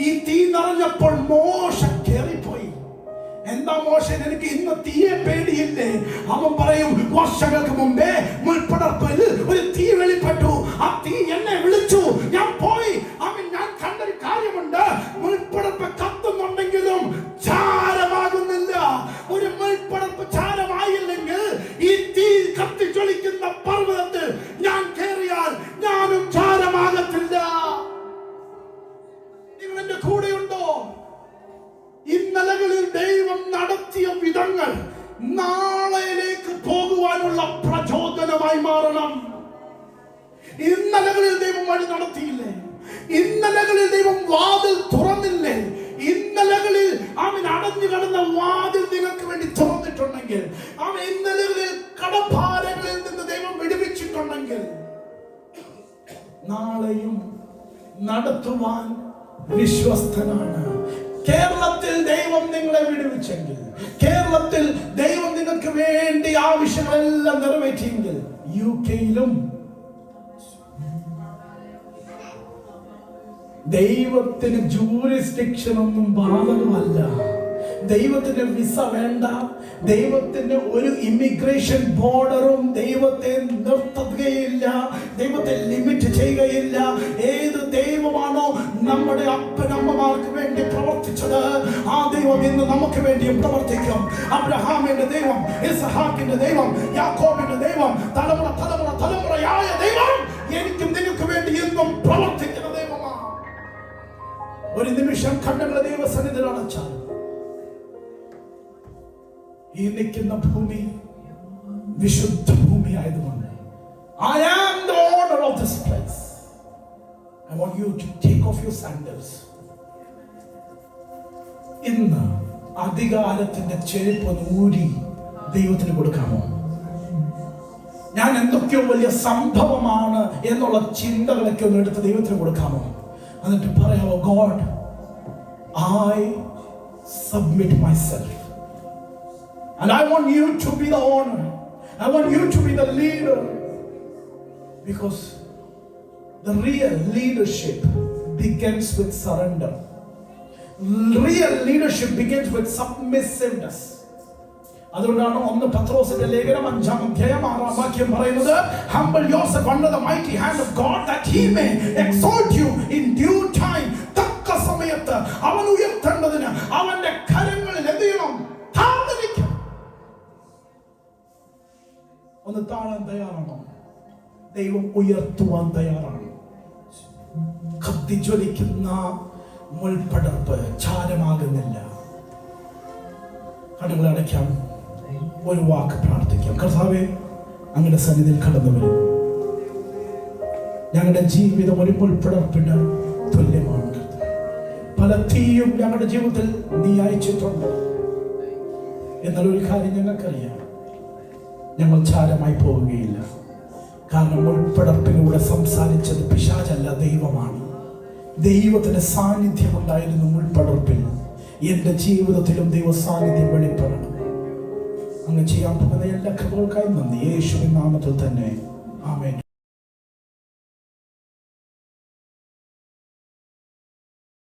ഈ തീ നിറഞ്ഞപ്പോൾ മോശ കേറിപ്പോയി. എന്താ മോശെ, എനിക്ക് ഇന്ന് തീയെ പേടിയില്ലേ? അവൻ പറയും, വർഷങ്ങൾക്ക് മുമ്പേ മുൾപ്പടർപ്പിൽ ഒരു തീ വെളിപ്പെട്ടു. ആ തീ എന്നെ വിളിച്ചു, ഞാൻ പോയി. അവൻ ഞാൻ കണ്ടൊരു കാര്യമുണ്ട്, മുൾപ്പടർപ്പ് കത്തുന്നുണ്ടെങ്കിലും ചാരമാകുന്നില്ല. ഒരു മുൾപ്പടർപ്പ് ചാരമായില്ലെങ്കിൽ ഈ തീ കത്തിച്ചൊളിക്കുന്ന പർവ്വതത്തിൽ ഞാൻ കയറിയാൽ ഞാനും ചാരമാകത്തില്ല. നിങ്ങൾ എന്റെ കൂടെയുണ്ടോ? ഇന്നലകളിൽ ദൈവം നടത്തിയ വിധങ്ങൾ നാളെയിലേക്ക് പോകുവാനുള്ള പ്രചോദനമായി മാറണം. ഇന്നലകളിൽ ദൈവം വഴി നടത്തിയില്ലേ? ഇന്നലകളിൽ ദൈവം വാതിൽ തുറന്നില്ലേ? ഇന്നലകളിൽ അവൻ അടഞ്ഞു കിടന്ന വാതിൽ നിങ്ങൾക്ക് വേണ്ടി തുറന്നിട്ടുണ്ടെങ്കിൽ, അവൻ ഇന്നലകളിൽ കടഭാരങ്ങളിൽ നിന്ന് ദൈവം വിടുവിച്ചിട്ടുണ്ടെങ്കിൽ, നാളെയും നടത്തുവാൻ വിശ്വസ്തനാണ്. കേരളത്തിൽ ദൈവം നിങ്ങളെ വിടുവിച്ചെങ്കിൽ, കേരളത്തിൽ ദൈവം നിങ്ങൾക്ക് വേണ്ടി ആവശ്യങ്ങളെല്ലാം നിറവേറ്റിയെങ്കിൽ, യുകെയിലും ദൈവത്തിന് ജൂറിസ്ഡിക്ഷൻ ഒന്നും ബാധകമല്ല. ദൈവത്തിന് വിസ വേണ്ട. ദൈവത്തിന് ഒരു ഇമിഗ്രേഷൻ ബോർഡറും ദൈവത്തെ നിർത്തുകയില്ല. ദൈവത്തെ ലിമിറ്റ് ചെയ്യുകയില്ല. ഏത് ദൈവമാണോ നമ്മുടെ അപ്പനമ്മമാർക്ക് വേണ്ടി പ്രവർത്തിച്ചത്, ആ ദൈവം ഇന്ന് നമുക്ക് വേണ്ടിയും പ്രവർത്തിക്കും. അബ്രഹാമിന്റെ ദൈവം, ഇസ്ഹാക്കിന്റെ ദൈവം, യാക്കോബിന്റെ ദൈവം, തലമുറയായ ദൈവം എനിക്കും നിങ്ങൾക്ക് വേണ്ടി എന്നും പ്രവർത്തിക്കുന്ന ദൈവമാണ്. ഒരു നിമിഷം കണ്ണുകളെ ദൈവസന്നിധിയിൽ അടച്ചാൽ ഈ നിൽക്കുന്ന ഭൂമി വിശുദ്ധ ഭൂമി ആയതുകൊണ്ട്, I am the owner of this place. I want you to take off your sandals. ഇന്ന് അധികാരത്തിന്റെ ചെരുപ്പ് ഊരി ദൈവത്തിന് കൊടുക്കാമോ? ഞാൻ എന്തൊക്കെയോ വലിയ സംഭവമാണ് എന്നുള്ള ചിന്തകളൊക്കെ ഒന്ന് എടുത്ത് ദൈവത്തിന് കൊടുക്കാമോ? എന്നിട്ട് പറയാമോ, God, I submit myself. And I want you to be the owner. I want you to be the leader. Because the real leadership begins with surrender. Real leadership begins with submissiveness. അതുകൊണ്ടാണ് 1 പത്രോസിന്റെ ലേഖനം 5-ാം അധ്യായം 6-ാം വാക്യം പറയുന്നത്, humble yourself under the mighty hand of God that he may exalt you in due time. തക്ക സമയത്ത് അവൻ ഉയർത്തേണ്ടതിന് അവന്റെ കരങ്ങളിൽ എന്ത് ചെയ്യണം? താഴ്ന്നിരിക്കണം. ഒന്ന് താഴാൻ തയ്യാറാണോ? ദൈവം ഉയർത്തുവാൻ തയ്യാറാണ്. കത്തിജ്വലിക്കുന്ന മുൾപ്പടർപ്പ് ചാരമാകുന്നില്ല. കണ്ണുകൾ അടയ്ക്കാം, ഒരു വാക്ക് പ്രാർത്ഥിക്കാം. കർത്താവേ, അങ്ങയുടെ സന്നിധിയിൽ കടന്നു വരും. ഞങ്ങളുടെ ജീവിതം ഒരു മുൾപ്പടർപ്പിന് തുല്യമാണ്. പല തീയും ഞങ്ങളുടെ ജീവിതത്തിൽ നീ അയച്ചിട്ടുണ്ട്. എന്നാൽ ഒരു കാര്യം ഞങ്ങൾക്കറിയാം, ഞങ്ങൾ ചാരമായി പോവുകയില്ല. കാരണം മുൾപ്പടർപ്പിലൂടെ സംസാരിച്ചത് പിശാചല്ല, ദൈവമാണ്. ദൈവത്തിന്റെ സാന്നിധ്യം ഉണ്ടായിരുന്നു മുൾപടർപ്പിൽ. എൻ്റെ ജീവിതത്തിലും ദൈവ സാന്നിധ്യം വെളിപ്പെടണം. അങ്ങ് ചെയ്യാൻ പോകുന്ന എല്ലാ കൃപകൾക്കായി നന്ദി. യേശുവിൻ നാമത്തിൽ തന്നെ ആമേൻ.